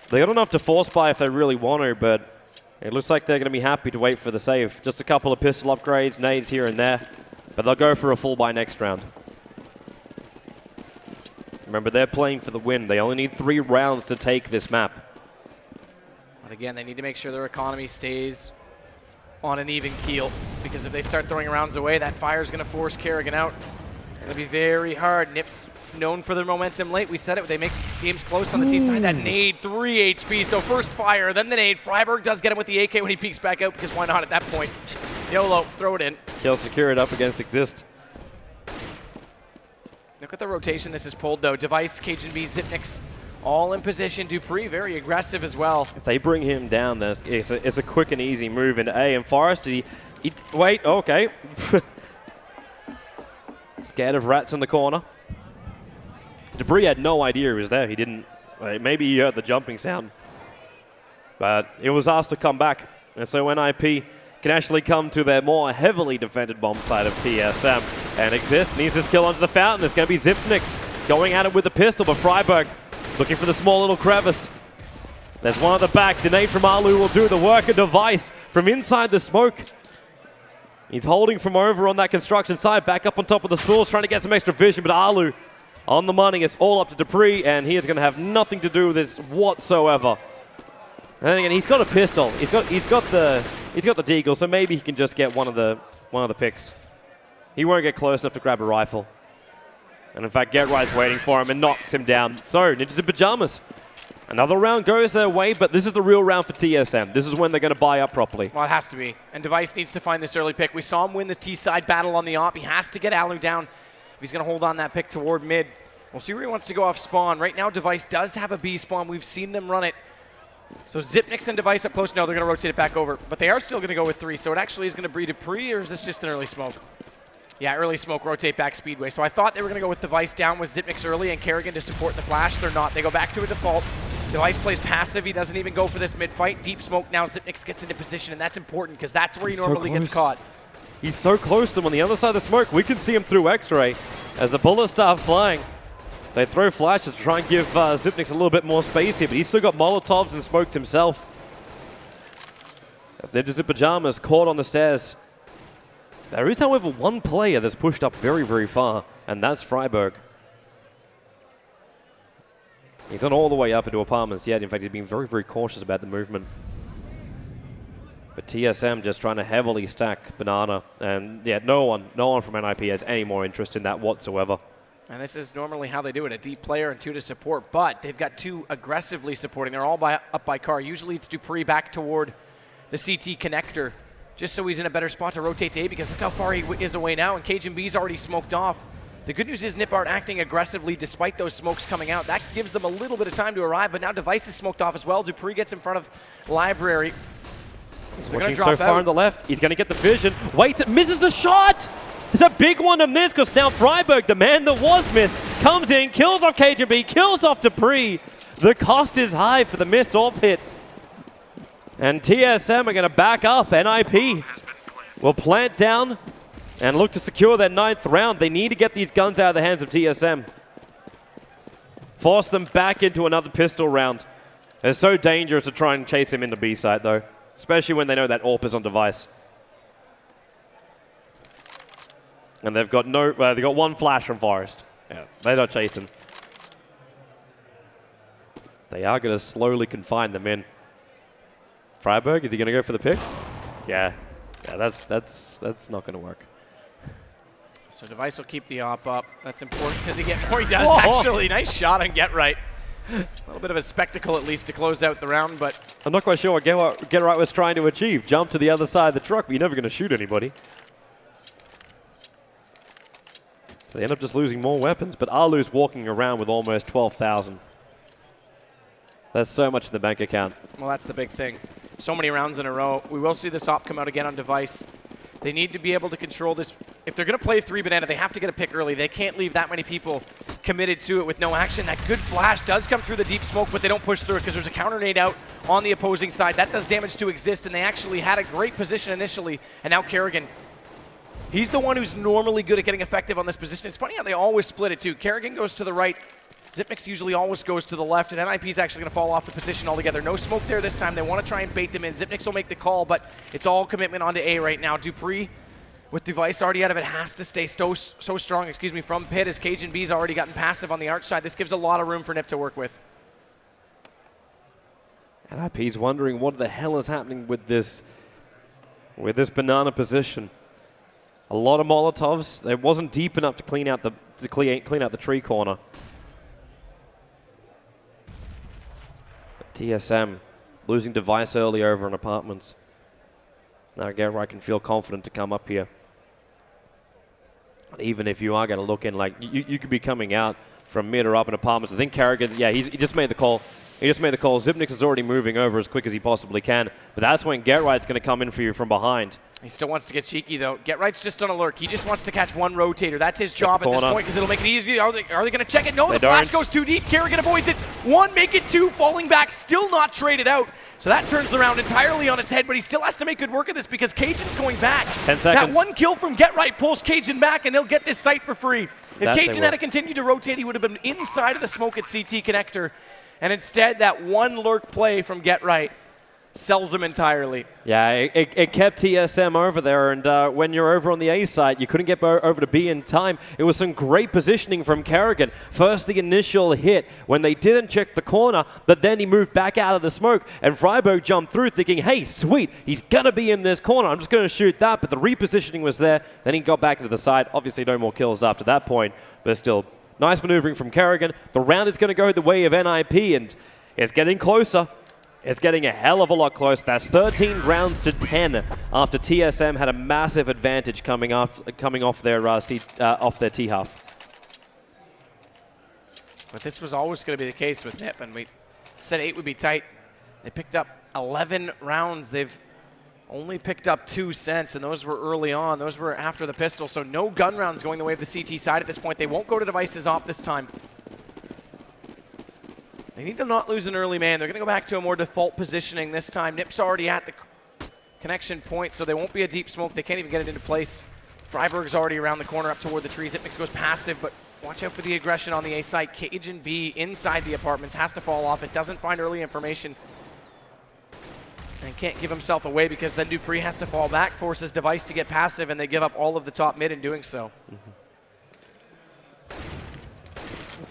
they got enough to force buy if they really want to, but it looks like they're going to be happy to wait for the save. Just a couple of pistol upgrades, nades here and there, but they'll go for a full buy next round. Remember, they're playing for the win. They only need 3 rounds to take this map. But again, they need to make sure their economy stays on an even keel, because if they start throwing rounds away, that fire is going to force Kerrigan out. It's going to be very hard. NiP's known for their momentum late. We said it. They make games close on the T side. That nade, 3 HP. So first fire, then the nade. Freiberg does get him with the AK when he peeks back out, because why not at that point? YOLO, throw it in. He'll secure it up against Exist. Look at the rotation this is pulled, though. Device, Cage and B, Zipnix, all in position. Dupree, very aggressive as well. If they bring him down, it's a quick and easy move into A. And Forrest, wait, okay. Scared of rats in the corner. Dupree had no idea he was there. He didn't. Maybe he heard the jumping sound. But it was asked to come back. And so NiP can actually come to their more heavily defended bomb side of TSM. And Exist needs this kill onto the fountain. It's going to be Zipnix going at it with the pistol, but Freiberg looking for the small little crevice. There's one at the back. The nade from Alu will do the work. A Device from inside the smoke. He's holding from over on that construction side, back up on top of the spools, trying to get some extra vision, but Alu on the money. It's all up to Dupree, and he is going to have nothing to do with this whatsoever. And then again, he's got a pistol. He's got the deagle, so maybe he can just get one of the picks. He won't get close enough to grab a rifle. And in fact, Get Right's waiting for him and knocks him down. So, Ninjas in Pajamas. Another round goes their way, but this is the real round for TSM. This is when they're going to buy up properly. Well, it has to be. And Device needs to find this early pick. We saw him win the T-side battle on the op. He has to get Alu down if he's going to hold on that pick toward mid. We'll see where he wants to go off spawn. Right now, Device does have a B spawn. We've seen them run it. So Zipnix and Device up close. No, they're going to rotate it back over. But they are still going to go with 3. So it actually is going to breed Dupree, or is this just an early smoke? Yeah, early smoke, rotate back Speedway. So I thought they were going to go with Device down with Zipnix early and Kerrigan to support the flash. They're not. They go back to a default. Device plays passive. He doesn't even go for this mid-fight. Deep smoke now. Zipnix gets into position, and that's important because that's where he normally gets caught. He's so close to him on the other side of the smoke. We can see him through X-ray as the bullets start flying. They throw flashes to try and give Zipnix a little bit more space here, but he's still got Molotovs and smoked himself. As Ninjas in Pajamas caught on the stairs. There is, however, one player that's pushed up very, very far, and that's Freiberg. He's not all the way up into apartments yet. In fact, he's been very, very cautious about the movement. But TSM just trying to heavily stack Banana. And yeah, no one from NiP has any more interest in that whatsoever. And this is normally how they do it, a deep player and 2 to support. But they've got 2 aggressively supporting. They're all up by car. Usually it's dupreeh back toward the CT connector, just so he's in a better spot to rotate to A, because look how far he is away now, and KGB's already smoked off. The good news is NiP aren't acting aggressively despite those smokes coming out. That gives them a little bit of time to arrive, but now Device is smoked off as well. dupreeh gets in front of Library. He's watching so far on the left. He's going to get the vision. Waits, it misses the shot! It's a big one to miss, because now Freiburg, the man that was missed, comes in, kills off KGB, kills off dupreeh. The cost is high for the missed AWP hit. And TSM are going to back up. NiP will plant down and look to secure their 9th round. They need to get these guns out of the hands of TSM. Force them back into another pistol round. It's so dangerous to try and chase him into B site, though, especially when they know that AWP is on Device. And they've got they've got 1 flash from Forest. Yeah, they're not chasing. They are going to slowly confine them in. Freiburg, is he going to go for the pick? Yeah, that's not going to work. So Device will keep the AWP up. That's important because he gets more. He does actually. Nice shot and Get Right. A little bit of a spectacle at least to close out the round, but I'm not quite sure what Get Right was trying to achieve. Jump to the other side of the truck, but you're never going to shoot anybody. So they end up just losing more weapons, but Alu's walking around with almost 12,000. That's so much in the bank account. Well, that's the big thing. So many rounds in a row. We will see this AWP come out again on Device. They need to be able to control this. If they're going to play 3 Banana, they have to get a pick early. They can't leave that many people committed to it with no action. That good flash does come through the deep smoke, but they don't push through it because there's a counter nade out on the opposing side. That does damage to Exist, and they actually had a great position initially, and now Kerrigan, he's the one who's normally good at getting effective on this position. It's funny how they always split it too. Kerrigan goes to the right. Xyp9x usually always goes to the left, and NiP's actually going to fall off the position altogether. No smoke there this time. They want to try and bait them in. Xyp9x will make the call, but it's all commitment onto A right now. dupreeh, with Device already out of it, has to stay so strong, from Pit, as KGB's already gotten passive on the arch side. This gives a lot of room for NiP to work with. NiP's wondering what the hell is happening with this Banana position. A lot of Molotovs. It wasn't deep enough to clean out the tree corner. TSM losing Device early over in apartments. Now Get Right can feel confident to come up here. Even if you are going to look in, like you could be coming out from mid or up in apartments. I think Kerrigan, yeah, he just made the call. He just made the call. Xyp9x is already moving over as quick as he possibly can. But that's when Get Right's going to come in for you from behind. He still wants to get cheeky, though. Get Right's just on a lurk. He just wants to catch one rotator. That's his job at this point because it'll make it easy. Are they going to check it? No, the flash goes too deep. Kerrigan avoids it. 1, make it 2, falling back, still not traded out. So that turns the round entirely on its head, but he still has to make good work of this because Cajun's going back. 10 seconds. That 1 kill from Get Right pulls Cajun back, and they'll get this site for free. If Cajun had continued to rotate, he would have been inside of the smoke at CT connector. And instead, that 1 lurk play from Get Right sells him entirely. Yeah, it kept TSM over there, and when you're over on the A side, you couldn't get over to B in time. It was some great positioning from Kerrigan. First, the initial hit when they didn't check the corner, but then he moved back out of the smoke, and Freiburg jumped through thinking, hey, sweet, he's going to be in this corner. I'm just going to shoot that, but the repositioning was there. Then he got back into the side. Obviously, no more kills after that point, but still, nice maneuvering from Kerrigan. The round is going to go the way of NiP, and it's getting closer. It's getting a hell of a lot closer. That's 13 rounds to 10 after TSM had a massive advantage coming off their T-half. But this was always going to be the case with NiP, and we said 8 would be tight. They picked up 11 rounds. They've only picked up 2 cents, and those were early on. Those were after the pistol, so no gun rounds going the way of the CT side at this point. They won't go to Devices off this time. They need to not lose an early man. They're going to go back to a more default positioning this time. NiP's already at the connection point, so there won't be a deep smoke. They can't even get it into place. Freiburg's already around the corner up toward the trees. Xyp9x goes passive, but watch out for the aggression on the A side. Cajun B inside the apartments has to fall off. It doesn't find early information and can't give himself away because then dupreeh has to fall back, forces Device to get passive, and they give up all of the top mid in doing so.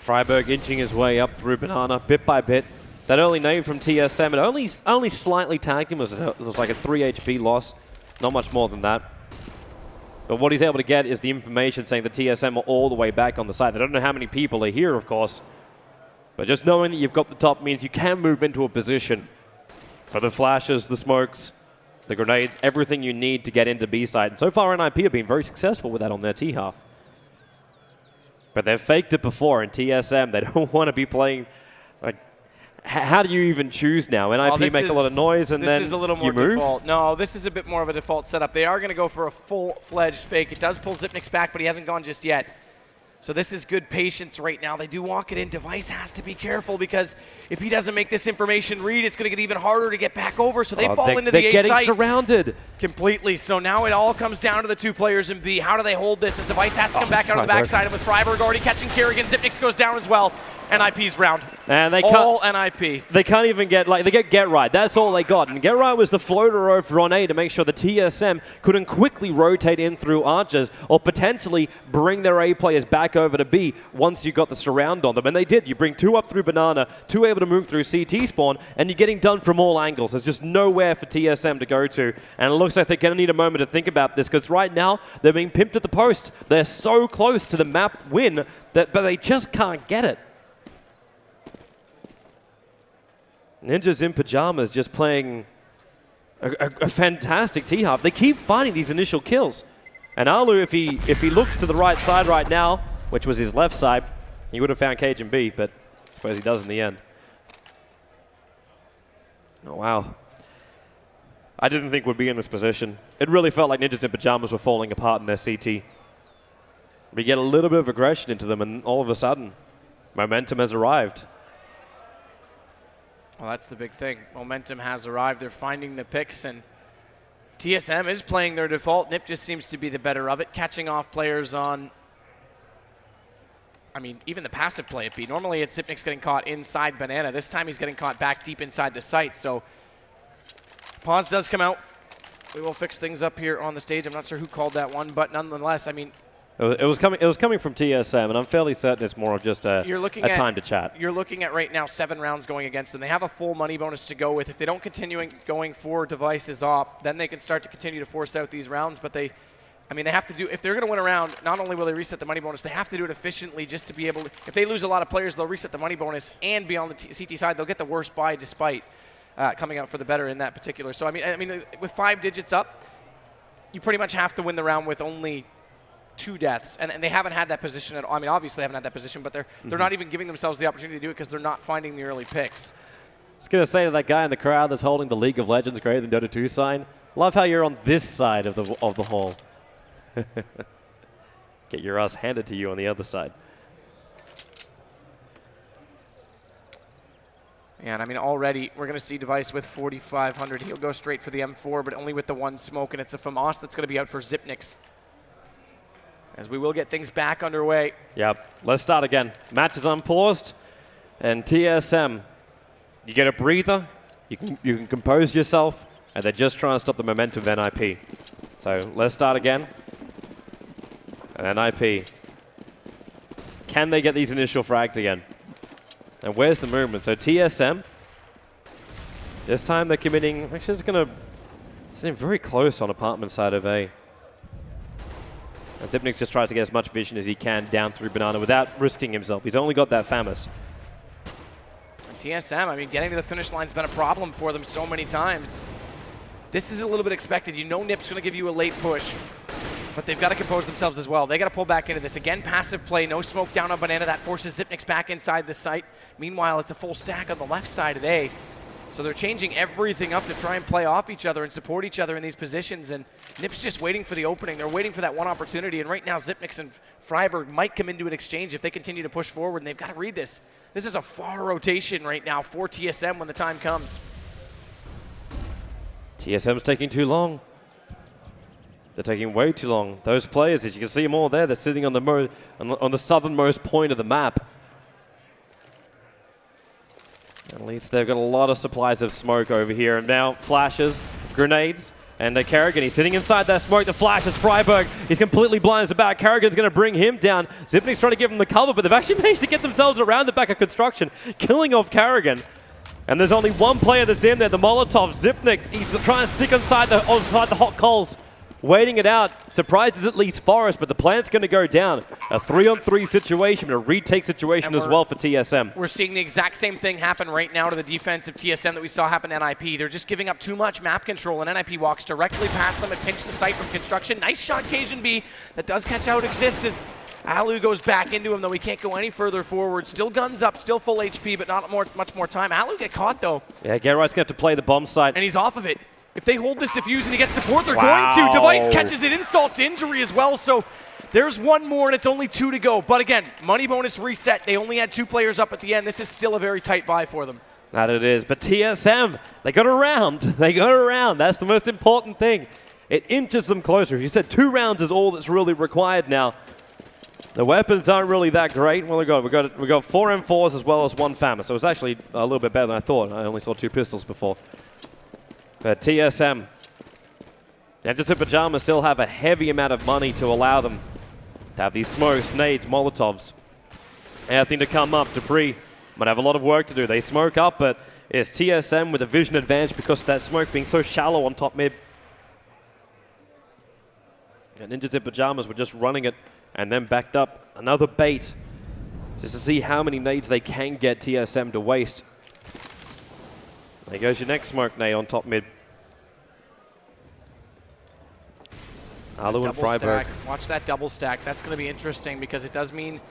Freiberg inching his way up through Banana bit by bit. That early nade from TSM, it only slightly tagged him. It was like a 3 HP loss, not much more than that. But what he's able to get is the information saying that TSM are all the way back on the side. They don't know how many people are here, of course. But just knowing that you've got the top means you can move into a position for the flashes, the smokes, the grenades, everything you need to get into B side. And so far, NiP have been very successful with that on their T half. But they've faked it before in TSM. They don't want to be playing. Like, how do you even choose now? NiP make a lot of noise and then this is a little more you move? default. No, this is a bit more of a default setup. They are going to go for a full-fledged fake. It does pull Zipnik's back, but he hasn't gone just yet. So this is good patience right now. They do walk it in. Device has to be careful because if he doesn't make this information read, it's going to get even harder to get back over. So they fall into the A site. They're getting surrounded. Completely. So now it all comes down to the two players in B. How do they hold this as Device has to come back out of the backside? And with Freiberg already catching Kerrigan, Zipnik's goes down as well. NiP's round. And they all NiP. They can't even get, they get right. That's all they got. And get right was the floater over on A to make sure the TSM couldn't quickly rotate in through archers or potentially bring their A players back over to B once you got the surround on them. And they did. You bring 2 up through Banana, 2 able to move through CT spawn, and you're getting done from all angles. There's just nowhere for TSM to go to. And it looks like they're going to need a moment to think about this because right now they're being pimped at the post. They're so close to the map win, but they just can't get it. Ninjas in Pajamas just playing a fantastic T-half. They keep finding these initial kills. And Alu, if he looks to the right side right now, which was his left side, he would have found Cage and B, but I suppose he does in the end. Oh, wow. I didn't think we'd be in this position. It really felt like Ninjas in Pajamas were falling apart in their CT. We get a little bit of aggression into them, and all of a sudden, momentum has arrived. Well, that's the big thing. Momentum has arrived. They're finding the picks, and TSM is playing their default. NiP just seems to be the better of it, catching off players on, I mean, even the passive play at B. Normally, it's Zipnik's getting caught inside Banana. This time, he's getting caught back deep inside the site. So, pause does come out. We will fix things up here on the stage. I'm not sure who called that one, but nonetheless, I mean, It was coming from TSM, and I'm fairly certain it's more of just a time to chat. You're looking at right now 7 rounds going against them. They have a full money bonus to go with. If they don't continue going for devices op, then they can start to continue to force out these rounds. But they have to do, if they're going to win a round, not only will they reset the money bonus, they have to do it efficiently just to be able to, if they lose a lot of players, they'll reset the money bonus, and be on the CT side, they'll get the worst buy despite coming out for the better in that particular. So, I mean, with 5 digits up, you pretty much have to win the round with only 2 deaths, and they haven't had that position at all. I mean, obviously they haven't had that position, but they're not even giving themselves the opportunity to do it because they're not finding the early picks. I was going to say to that guy in the crowd that's holding the League of Legends greater than Dota 2 sign, love how you're on this side of the hall. Get your ass handed to you on the other side. Yeah, and I mean, already we're going to see Device with 4,500. He'll go straight for the M4, but only with the 1 smoke, and it's a FAMAS that's going to be out for Zipnik's. As we will get things back underway. Yep, let's start again. Match is unpaused, and TSM, you get a breather, you can compose yourself, and they're just trying to stop the momentum of NiP. So let's start again. And NiP, can they get these initial frags again? And where's the movement? So TSM, this time they're committing, actually it's going to seem very close on apartment side of A. And Zipnik just tries to get as much vision as he can down through Banana without risking himself. He's only got that FAMAS. And TSM, I mean, getting to the finish line's been a problem for them so many times. This is a little bit expected. You know NiP's going to give you a late push, but they've got to compose themselves as well. They got to pull back into this. Again, passive play, no smoke down on Banana. That forces Zipnik's back inside the site. Meanwhile, it's a full stack on the left side of A. So they're changing everything up to try and play off each other and support each other in these positions. And NiP's just waiting for the opening. They're waiting for that one opportunity. And right now, Zipnik's and Freiberg might come into an exchange if they continue to push forward. And they've got to read this. This is a far rotation right now for TSM when the time comes. TSM's taking too long. They're taking way too long. Those players, as you can see them all there, they're sitting on the southernmost point of the map. At least they've got a lot of supplies of smoke over here. And now flashes, grenades, And Kerrigan, he's sitting inside that smoke. The flash is Freiburg. He's completely blind as about. Kerrigan's going to bring him down. Zipnik's trying to give him the cover, but they've actually managed to get themselves around the back of construction, killing off Kerrigan. And there's only one player that's in there, the Molotov. Zipnik, he's trying to stick inside the hot coals, waiting it out. Surprises at least Forest, but the plant's going to go down. A 3-on-3 situation, a retake situation as well for TSM. We're seeing the exact same thing happen right now to the defense of TSM that we saw happen to NiP. They're just giving up too much map control, and NiP walks directly past them and pinch the site from construction. Nice shot, Cajun B. That does catch out Exist as Alu goes back into him, though he can't go any further forward. Still guns up, still full HP, but not much more time. Alu get caught, though. Yeah, Gerright's going to have to play the bomb site. And he's off of it. If they hold this defuse and he gets support, they're going to. Device catches it, insult to injury as well, so there's one more and it's only 2 to go. But again, money bonus reset. They only had 2 players up at the end. This is still a very tight buy for them. That it is, but TSM, they got around. They got around. That's the most important thing. It inches them closer. You said 2 rounds is all that's really required now. The weapons aren't really that great. Well, we got 4 M4s as well as 1 FAMA, so it's actually a little bit better than I thought. I only saw 2 pistols before. But TSM, Ninjas in Pajamas still have a heavy amount of money to allow them to have these smokes, nades, Molotovs. Anything to come up, Debris might have a lot of work to do. They smoke up, but it's TSM with a vision advantage because of that smoke being so shallow on top mid. And Ninjas in Pajamas were just running it and then backed up. Another bait just to see how many nades they can get TSM to waste. There goes your next smoke nade on top mid. Alu and Freiburg. Watch that double stack. That's going to be interesting because it does mean,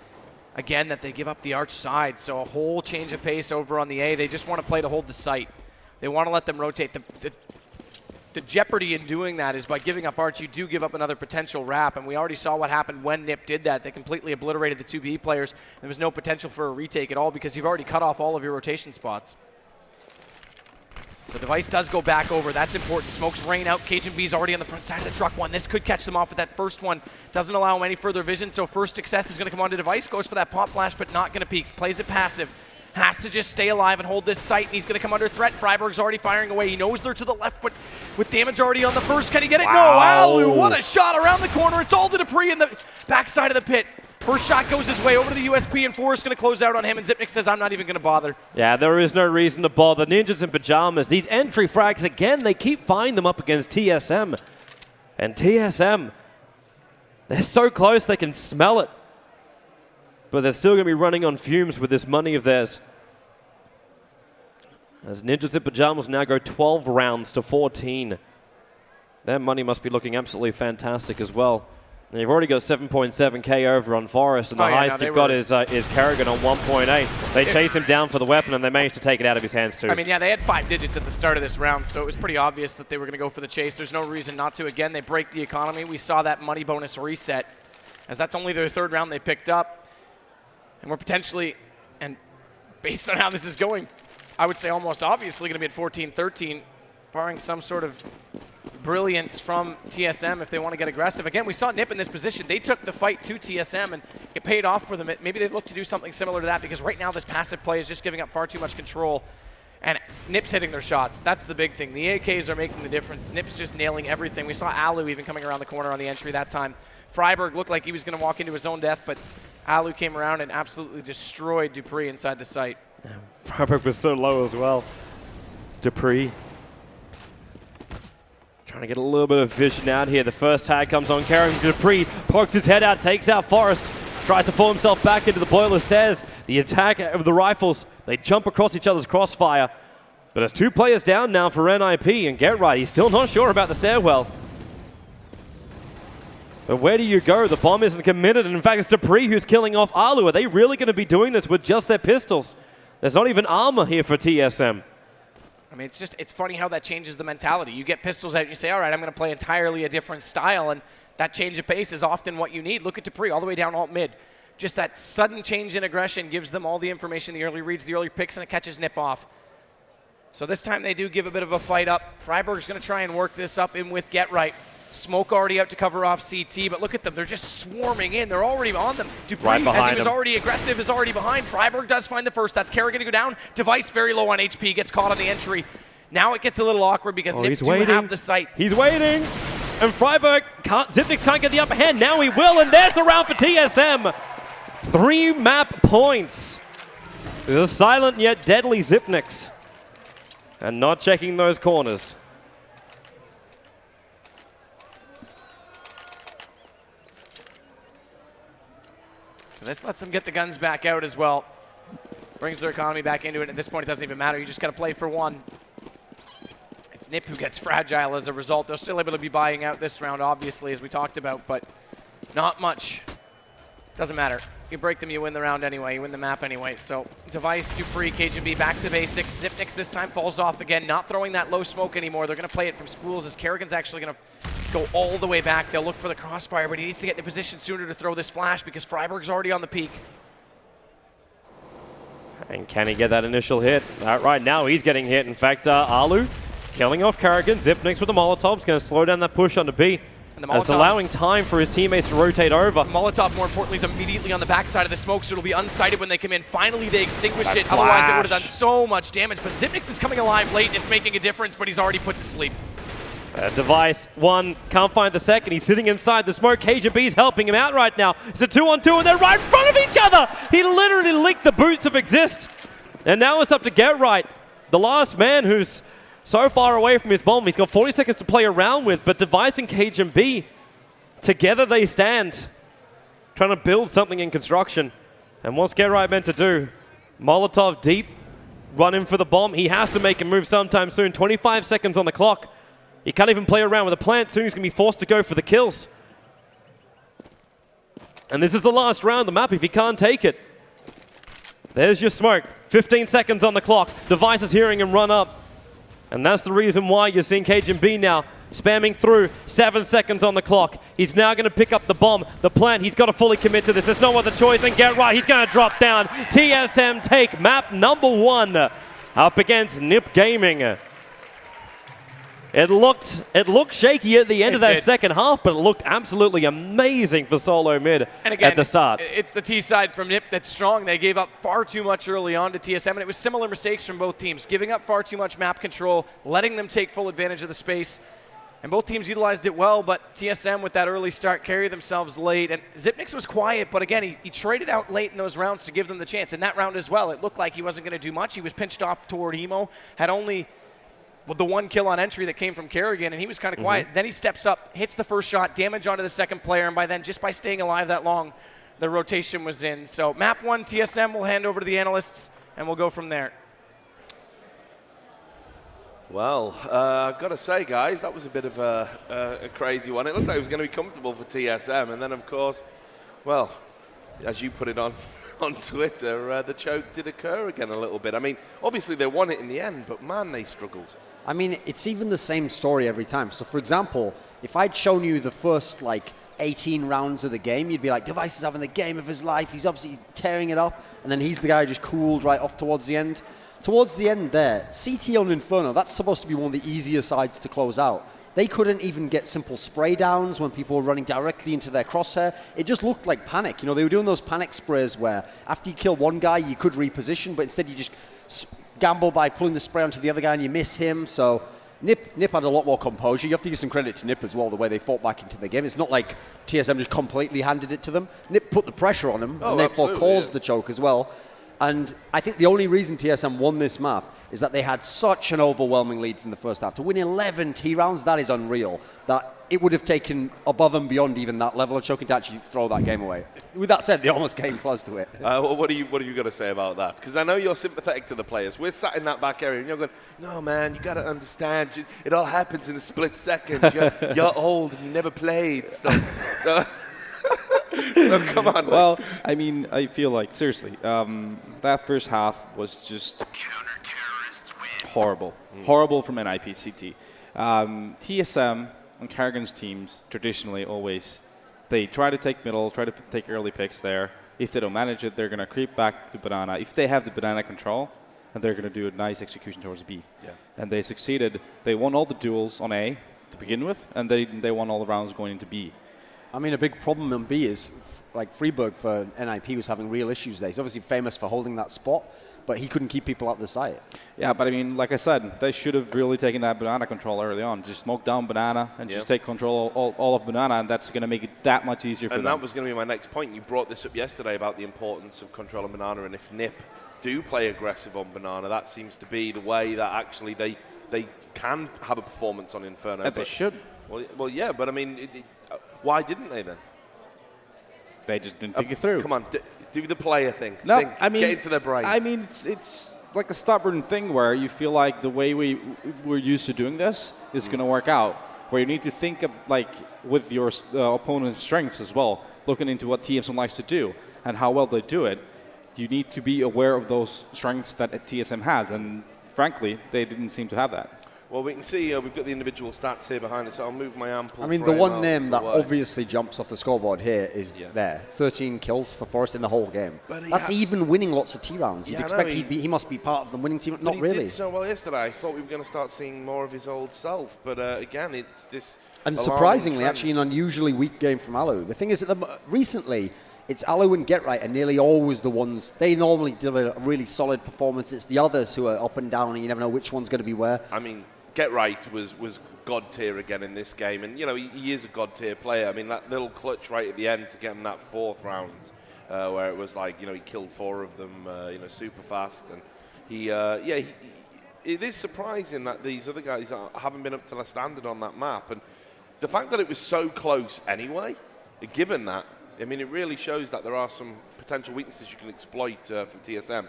again, that they give up the arch side. So a whole change of pace over on the A. They just want to play to hold the site. They want to let them rotate. The jeopardy in doing that is by giving up arch, you do give up another potential wrap. And we already saw what happened when NiP did that. They completely obliterated the 2B players. There was no potential for a retake at all because you've already cut off all of your rotation spots. The device does go back over. That's important. Smokes rain out. Cajun B's already on the front side of the truck one. This could catch them off, but that first one doesn't allow him any further vision. So first success is going to come onto device. Goes for that pop flash, but not going to peek. Plays it passive. Has to just stay alive and hold this site. And he's going to come under threat. Freiburg's already firing away. He knows they're to the left, but with damage already on the first, can he get it? Wow. No, Alu, what a shot around the corner. It's all to Dupree in the backside of the pit. First shot goes his way over to the USP, and Forrest going to close out on him, and Zipnik says, I'm not even going to bother. Yeah, there is no reason to bother. Ninjas in Pajamas, these entry frags, again, they keep finding them up against TSM. And TSM, they're so close they can smell it. But they're still going to be running on fumes with this money of theirs. As Ninjas in Pajamas now go 12 rounds to 14. Their money must be looking absolutely fantastic as well. And you've already got 7.7k over on Forest, and the highest you've got is Kerrigan on 1.8. They chase him down for the weapon, and they managed to take it out of his hands too. I mean, yeah, they had 5 digits at the start of this round, so it was pretty obvious that they were going to go for the chase. There's no reason not to. Again, they break the economy. We saw that money bonus reset, as that's only their 3rd round they picked up. And we're potentially, and based on how this is going, I would say almost obviously going to be at 14-13, barring some sort of brilliance from TSM if they want to get aggressive. Again, we saw NiP in this position. They took the fight to TSM, and it paid off for them. Maybe they look to do something similar to that, because right now this passive play is just giving up far too much control, and NiP's hitting their shots. That's the big thing. The AKs are making the difference. NiP's just nailing everything. We saw Alu even coming around the corner on the entry that time. Freiburg looked like he was going to walk into his own death, but Alu came around and absolutely destroyed Dupree inside the site. Freiburg was so low as well. Dupree trying to get a little bit of vision out here. The first tag comes on Kerrigan. Dupree pokes his head out, takes out Forrest, tries to pull himself back into the boiler stairs. The attack of the rifles, they jump across each other's crossfire. But it's 2 players down now for NiP, and Get Right, he's still not sure about the stairwell. But where do you go? The bomb isn't committed, and in fact it's Dupree who's killing off Alu. Are they really going to be doing this with just their pistols? There's not even armor here for TSM. I mean, it's funny how that changes the mentality. You get pistols out and you say, all right, I'm going to play entirely a different style, and that change of pace is often what you need. Look at Dupree all the way down alt mid. Just that sudden change in aggression gives them all the information, the early reads, the early picks, and it catches NiP off. So this time they do give a bit of a fight up. Freiburg's going to try and work this up in with Get Right. Smoke already out to cover off CT, but look at them. They're just swarming in. They're already on them. Dupree, right as he was him. already aggressive, is already behind. Freiburg does find the first. That's Kerrigan to go down. Device very low on HP, gets caught on the entry. Now it gets a little awkward because NiP do have the site. He's waiting. And Freiburg, Zipnix can't get the upper hand. Now he will, and there's the round for TSM. 3 map points. The silent yet deadly Zipnix. And not checking those corners. So this lets them get the guns back out as well. Brings their economy back into it. At this point, it doesn't even matter. You just got to play for one. It's NiP who gets fragile as a result. They're still able to be buying out this round, obviously, as we talked about, but not much. Doesn't matter. You break them, you win the round anyway. You win the map anyway. So Device, Dupree, KGB back to basics. Zipnix this time falls off again, not throwing that low smoke anymore. They're going to play it from spools as Kerrigan's actually going to go all the way back. They'll look for the crossfire, but he needs to get in a position sooner to throw this flash because Freiburg's already on the peak. And can he get that initial hit? Right now, he's getting hit. In fact, Alu killing off Kerrigan. Zipnix with the Molotov's going to slow down that push onto B. And it's allowing time for his teammates to rotate over. Molotov, more importantly, is immediately on the backside of the smoke, so it'll be unsighted when they come in. Finally, they extinguish it. Otherwise, it would have done so much damage. But Zipnix is coming alive late, and it's making a difference, but he's already put to sleep. Device, one, can't find the second. He's sitting inside the smoke. KGB's helping him out right now. It's a 2-on-2, and they're right in front of each other. He literally licked the boots of Exist. And now it's up to Get Right, the last man who's so far away from his bomb. He's got 40 seconds to play around with, but Device and KGB, together they stand, trying to build something in construction. And what's Get Right meant to do? Molotov deep, running for the bomb. He has to make a move sometime soon. 25 seconds on the clock. He can't even play around with a plant. Soon he's going to be forced to go for the kills. And this is the last round of the map if he can't take it. There's your smoke. 15 seconds on the clock. Device is hearing him run up. And that's the reason why you're seeing KGB now spamming through. 7 seconds on the clock. He's now going to pick up the bomb, the plant. He's got to fully commit to this. There's no other choice. And Get Right, he's going to drop down. TSM take map number 1 up against NiP Gaming. It looked shaky at the end of that second half, but it looked absolutely amazing for solo mid at the start. It's the T side from NiP that's strong. They gave up far too much early on to TSM, and it was similar mistakes from both teams, giving up far too much map control, letting them take full advantage of the space. And both teams utilized it well, but TSM with that early start carried themselves late. And Zipnix was quiet, but again, he traded out late in those rounds to give them the chance. In that round as well, it looked like he wasn't going to do much. He was pinched off toward Emo, had only the one kill on entry that came from Kerrigan, and he was kind of quiet. Then he steps up, hits the first shot, damage onto the second player, and by then, just by staying alive that long, the rotation was in. So map 1, TSM will hand over to the analysts, and we'll go from there. Well, I've got to say, guys, that was a bit of a crazy one. It looked like it was going to be comfortable for TSM, and then, of course, well, as you put it on Twitter, the choke did occur again a little bit. I mean, obviously they won it in the end, but man, they struggled. I mean, it's even the same story every time. So, for example, if I'd shown you the first, 18 rounds of the game, you'd be like, Device is having the game of his life. He's obviously tearing it up. And then he's the guy who just cooled right off towards the end. Towards the end there, CT on Inferno, that's supposed to be one of the easier sides to close out. They couldn't even get simple spray downs when people were running directly into their crosshair. It just looked like panic. They were doing those panic sprays where after you kill one guy, you could reposition, but instead you just gamble by pulling the spray onto the other guy and you miss him. So NiP had a lot more composure. You have to give some credit to NiP as well, the way they fought back into the game. It's not like TSM just completely handed it to them. NiP put the pressure on them and therefore caused the choke as well. And I think the only reason TSM won this map is that they had such an overwhelming lead from the first half. To win 11 T rounds, that is unreal. That it would have taken above and beyond even that level of choking to actually throw that game away. With that said, they almost came close to it. What are you going to say about that? Because I know you're sympathetic to the players. We're sat in that back area and you're going, no, man, you got to understand. It all happens in a split second. You're old and you never played. So come on. Well, I mean, I feel like, seriously, that first half was just horrible. Horrible from NiP CT. TSM and Kerrigan's teams traditionally always, they try to take middle, try to take early picks there. If they don't manage it, they're going to creep back to banana. If they have the banana control, and they're going to do a nice execution towards B. Yeah. And they succeeded. They won all the duels on A to begin with, and they won all the rounds going into B. I mean, a big problem on B is, Freiburg for NiP was having real issues there. He's obviously famous for holding that spot, but he couldn't keep people out of the site. Yeah, but I mean, like I said, they should have really taken that banana control early on. Just smoke down banana and just take control all of banana, and that's going to make it that much easier for them. And that was going to be my next point. You brought this up yesterday about the importance of controlling banana, and if NiP do play aggressive on banana, that seems to be the way that actually they can have a performance on Inferno. And they should. Well, yeah, but I mean, why didn't they then? They just didn't think it through. Come on, do the player thing. No, Think, I mean, get into their brain. I mean, it's like a stubborn thing where you feel like the way we're used to doing this is going to work out. Where you need to think of, like, with your opponent's strengths as well, looking into what TSM likes to do and how well they do it. You need to be aware of those strengths that TSM has, and frankly, they didn't seem to have that. Well, we can see we've got the individual stats here behind us, so I'll move my ample. I mean, the one name that obviously jumps off the scoreboard here is there. 13 kills for Forest in the whole game. That's even winning lots of T rounds. You'd expect he must be part of the winning team. Not really. He did so well yesterday. I thought we were going to start seeing more of his old self, but again, it's this. And surprisingly, actually, an unusually weak game from Alu. The thing is, recently, it's Alu and GetRight are nearly always the ones. They normally deliver a really solid performance. It's the others who are up and down, and you never know which one's going to be where. I mean, GetRight was god tier again in this game, and you know he is a god tier player. I mean, that little clutch right at the end to get him that 4th round, where it was like, you know, he killed 4 of them, you know, super fast, and it is surprising that these other guys haven't been up to the standard on that map, and the fact that it was so close anyway, given that, I mean, it really shows that there are some potential weaknesses you can exploit from TSM.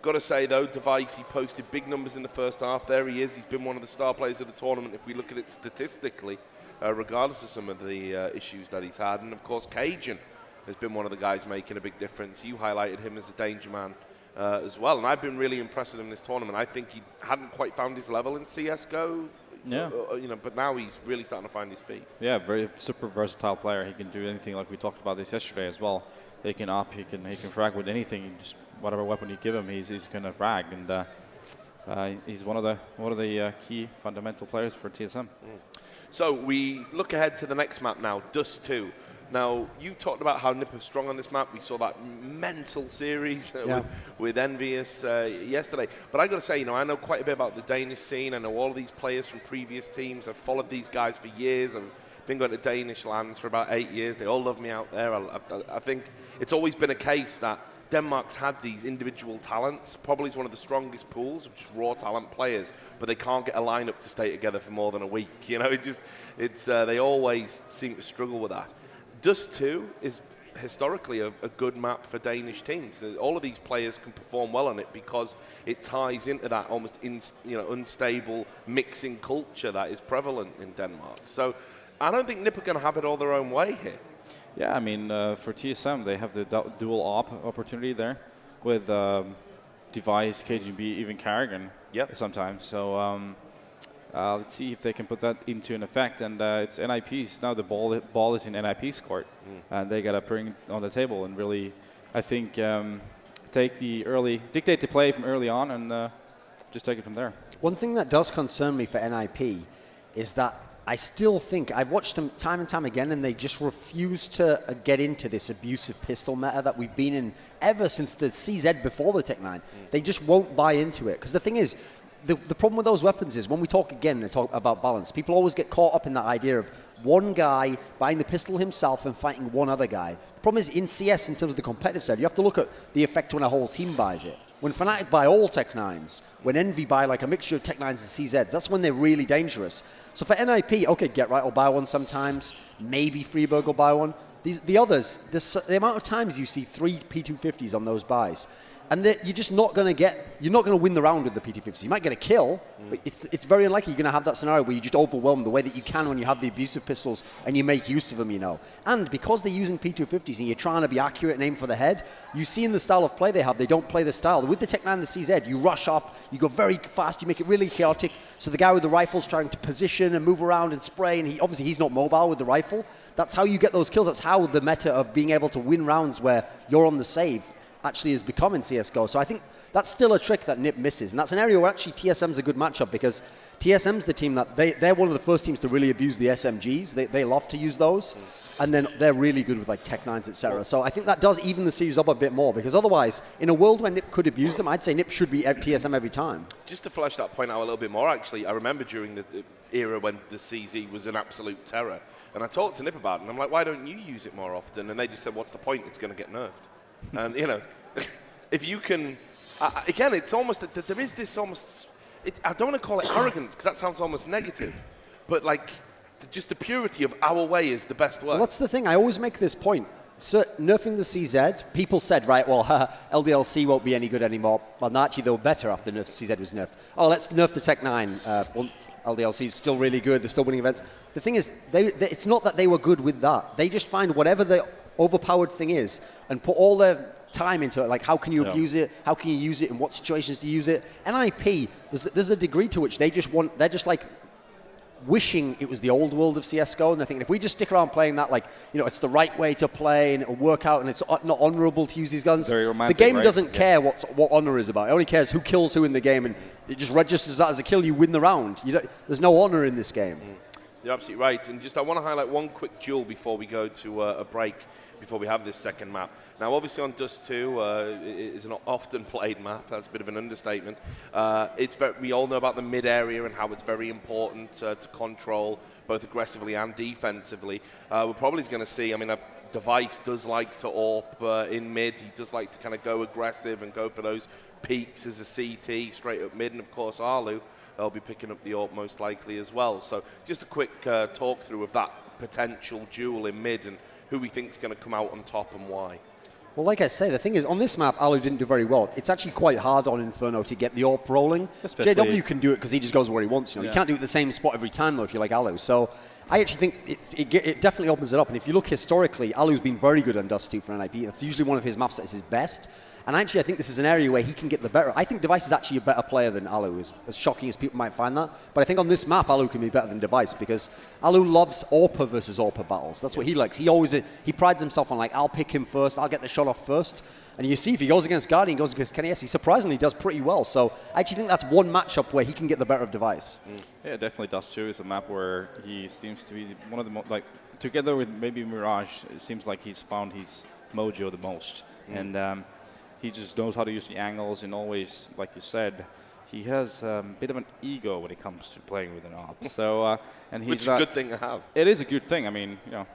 Got to say, though, Device, he posted big numbers in the first half. There he is. He's been one of the star players of the tournament if we look at it statistically, regardless of some of the issues that he's had. And, of course, Cajun has been one of the guys making a big difference. You highlighted him as a danger man as well. And I've been really impressed with him in this tournament. I think he hadn't quite found his level in CSGO. Yeah. You know, but now he's really starting to find his feet. Yeah, very super versatile player. He can do anything, like we talked about this yesterday as well. He can up, he can frag with anything. Just whatever weapon you give him, he's going to frag, and he's one of the key fundamental players for TSM. So we look ahead to the next map now, Dust 2. Now, you've talked about how NiP is strong on this map. We saw that mental series with Envious yesterday. But I got to say, you know, I know quite a bit about the Danish scene. I know all of these players from previous teams. I've followed these guys for years. I've been going to Danish lands for about 8 years. They all love me out there. I think it's always been a case that Denmark's had these individual talents. Probably is one of the strongest pools of just raw talent players, but they can't get a lineup to stay together for more than a week. You know, they always seem to struggle with that. Dust 2 is historically a good map for Danish teams. All of these players can perform well on it because it ties into that almost unstable mixing culture that is prevalent in Denmark. So I don't think NiP are going to have it all their own way here. Yeah, I mean, for TSM, they have the dual op opportunity there with Device, KGB, even Carrigan sometimes. So let's see if they can put that into an effect. And it's NiP's now. The ball is in NiP's court, and they got to bring it on the table and really, I think, dictate the play from early on and just take it from there. One thing that does concern me for NiP is that I still think, I've watched them time and time again, and they just refuse to get into this abusive pistol meta that we've been in ever since the CZ before the Tech-9. They just won't buy into it. Because the thing is, the problem with those weapons is when we talk again and talk about balance, people always get caught up in that idea of one guy buying the pistol himself and fighting one other guy. The problem is in CS, in terms of the competitive side, you have to look at the effect when a whole team buys it. When Fnatic buy all Tech-9s, when Envy buy like a mixture of Tech-9s and CZs, that's when they're really dangerous. So for NiP, okay, GetRight will buy one sometimes, maybe Freeburg will buy one. The others, the amount of times you see 3 P250s on those buys, and you're just not going to win the round with the P250s. You might get a kill, but it's very unlikely you're going to have that scenario where you just overwhelm the way that you can when you have the abusive pistols and you make use of them, you know. And because they're using P250s and you're trying to be accurate and aim for the head, you see in the style of play they have, they don't play the style. With the Tech-9 and the CZ, you rush up, you go very fast, you make it really chaotic. So the guy with the rifle's trying to position and move around and spray, and he's not mobile with the rifle. That's how you get those kills. That's how the meta of being able to win rounds where you're on the save actually has become in CSGO. So I think that's still a trick that NiP misses. And that's an area where actually TSM's a good matchup because TSM's the team that they're one of the first teams to really abuse the SMGs. They love to use those. and then they're really good with like Tech 9s, etc. So I think that does even the series up a bit more, because otherwise, in a world where NiP could abuse them, I'd say NiP should be TSM every time. Just to flesh that point out a little bit more, actually, I remember during the era when the CZ was an absolute terror, and I talked to NiP about it, and I'm like, why don't you use it more often? And they just said, what's the point? It's going to get nerfed. And, you know, if you can, again, it's almost, there is this almost, I don't want to call it arrogance, because that sounds almost negative, but like, just the purity of our way is the best way. Well, that's the thing. I always make this point. So, nerfing the CZ, people said, right, well, LDLC won't be any good anymore. Well, no, actually, they were better after CZ was nerfed. Oh, let's nerf the Tech 9. LDLC is still really good. They're still winning events. The thing is, it's not that they were good with that. They just find whatever the overpowered thing is and put all their time into it. Like, how can you abuse it? How can you use it? In what situations do you use it? NiP, there's a degree to which they're just like, wishing it was the old world of CSGO, and they're thinking if we just stick around playing that, like, you know, it's the right way to play and it'll work out and it's not honorable to use these guns. Very romantic, the game right? doesn't care what honor is about. It only cares who kills who in the game, and it just registers that as a kill. You win the round. There's no honor in this game. You're absolutely right. And just I want to highlight one quick duel before we go to a break, before we have this second map. Now, obviously on Dust 2 is an often played map. That's a bit of an understatement. We all know about the mid area and how it's very important to control both aggressively and defensively. We're probably going to see, I mean, Device does like to AWP in mid. He does like to kind of go aggressive and go for those peaks as a CT straight up mid. And of course, Arlu, they'll be picking up the AWP most likely as well. So just a quick talk through of that potential duel in mid and who we think is going to come out on top and why. Well, like I say, the thing is, on this map, Alu didn't do very well. It's actually quite hard on Inferno to get the AWP rolling. Especially JW can do it because he just goes where he wants. You know, you can't do it the same spot every time, though, if you're like Alu. So I actually think it definitely opens it up. And if you look historically, Alu's been very good on Dust 2 for NiP. That's usually one of his maps that is his best. And actually, I think this is an area where he can get the better. I think Device is actually a better player than Alu, as shocking as people might find that. But I think on this map, Alu can be better than Device because Alu loves AWPer versus AWPer battles. That's what he likes. He prides himself on, like, I'll pick him first, I'll get the shot off first. And you see, if he goes against Guardian, goes against Kenny S, he surprisingly does pretty well. So I actually think that's one matchup where he can get the better of Device. Yeah, definitely Dust 2 is a map where he seems to be one of the most, like, together with maybe Mirage, it seems like he's found his mojo the most. And he just knows how to use the angles, and always, like you said, he has a bit of an ego when it comes to playing with an AWP. So, and he's which is a good thing to have. It is a good thing. I mean, you know,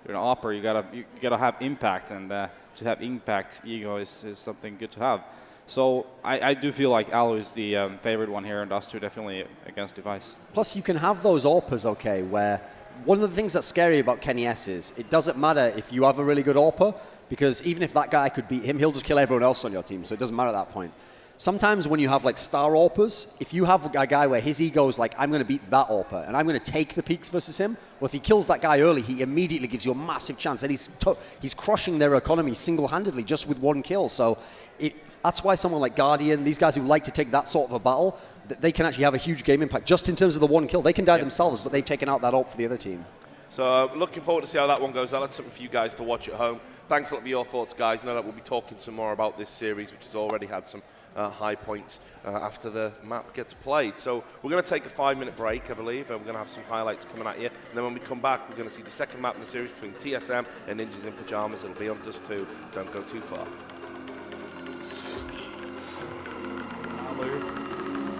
you're an AWPer, you gotta have impact, and to have impact, ego is something good to have. So I do feel like Alu is the favorite one here, and Dust 2 definitely against Device. Plus, you can have those AWPers, okay, where one of the things that's scary about Kenny S is it doesn't matter if you have a really good AWPer, because even if that guy could beat him, he'll just kill everyone else on your team, so it doesn't matter at that point. Sometimes when you have like star AWPers, if you have a guy where his ego is like, I'm going to beat that AWPer, and I'm going to take the peaks versus him, well, if he kills that guy early, he immediately gives you a massive chance, and he's crushing their economy single-handedly just with one kill. So that's why someone like Guardian, these guys who like to take that sort of a battle, they can actually have a huge game impact just in terms of the one kill. They can die themselves, but they've taken out that AWP for the other team. So looking forward to see how that one goes. That's something for you guys to watch at home. Thanks a lot for your thoughts, guys. Know that we'll be talking some more about this series, which has already had some high points after the map gets played. So we're going to take a 5-minute break, I believe, and we're going to have some highlights coming at you. And then when we come back, we're going to see the second map in the series between TSM and Ninjas in Pyjamas. It'll be on Dust 2. Don't go too far.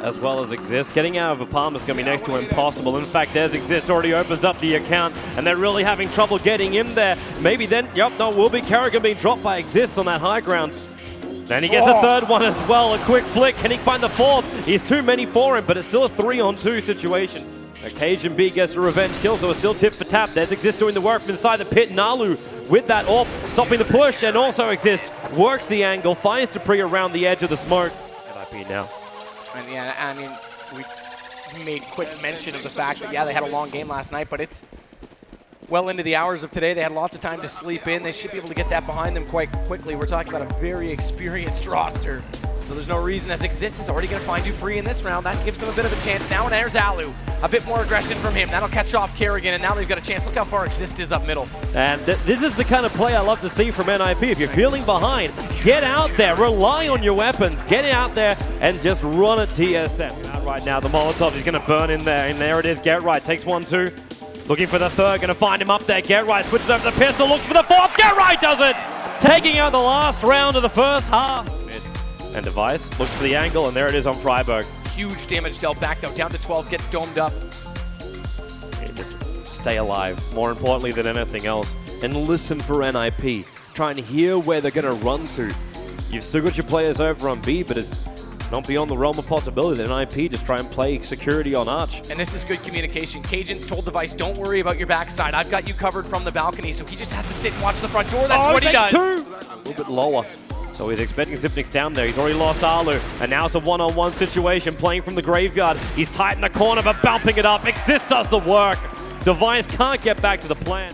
As well as Exist. Getting out of a palm is going to be next to impossible. In fact, there's Exist already opens up the account, and they're really having trouble getting in there. Maybe then, will be Kerrigan being dropped by Exist on that high ground. Then he gets a third one as well, a quick flick. Can he find the fourth? He's too many for him, but it's still a 3-on-2 situation. Cajun B gets a revenge kill, so it's still tip for tap. There's Exist doing the work from inside the pit. Nalu with that AWP, stopping the push, and also Exist works the angle, finds Dupree around the edge of the smoke. NiP now. And yeah, I mean, we made quick mention of the fact that, they had a long game last night, but it's well into the hours of today. They had lots of time to sleep in. They should be able to get that behind them quite quickly. We're talking about a very experienced roster, so there's no reason, as Exist is already going to find Dupree in this round. That gives them a bit of a chance now, and there's Alu. A bit more aggression from him. That'll catch off Kerrigan, and now they've got a chance. Look how far Exist is up middle. And this is the kind of play I love to see from NiP. If you're feeling behind, get out there, rely on your weapons, get out there, and just run at TSM. Right now, the Molotov is going to burn in there, and there it is. Get right, takes 1-2. Looking for the third, gonna find him up there. Get Right switches over the pistol, looks for the fourth. Get Right does it! Taking out the last round of the first half. And Device looks for the angle, and there it is on Freiburg. Huge damage dealt back though, down to 12, gets domed up. Yeah, just stay alive, more importantly than anything else. And listen for NiP. Try and hear where they're gonna run to. You've still got your players over on B, but it's not beyond the realm of possibility that NiP just try and play security on Arch. And this is good communication. Cajun's told Device, don't worry about your backside. I've got you covered from the balcony, so he just has to sit and watch the front door. That's what he does. Two. A little bit lower. So he's expecting Zipnik's down there. He's already lost Alu. And now it's a one-on-one situation, playing from the graveyard. He's tight in the corner, but bumping it up. Exist does the work. Device can't get back to the plan.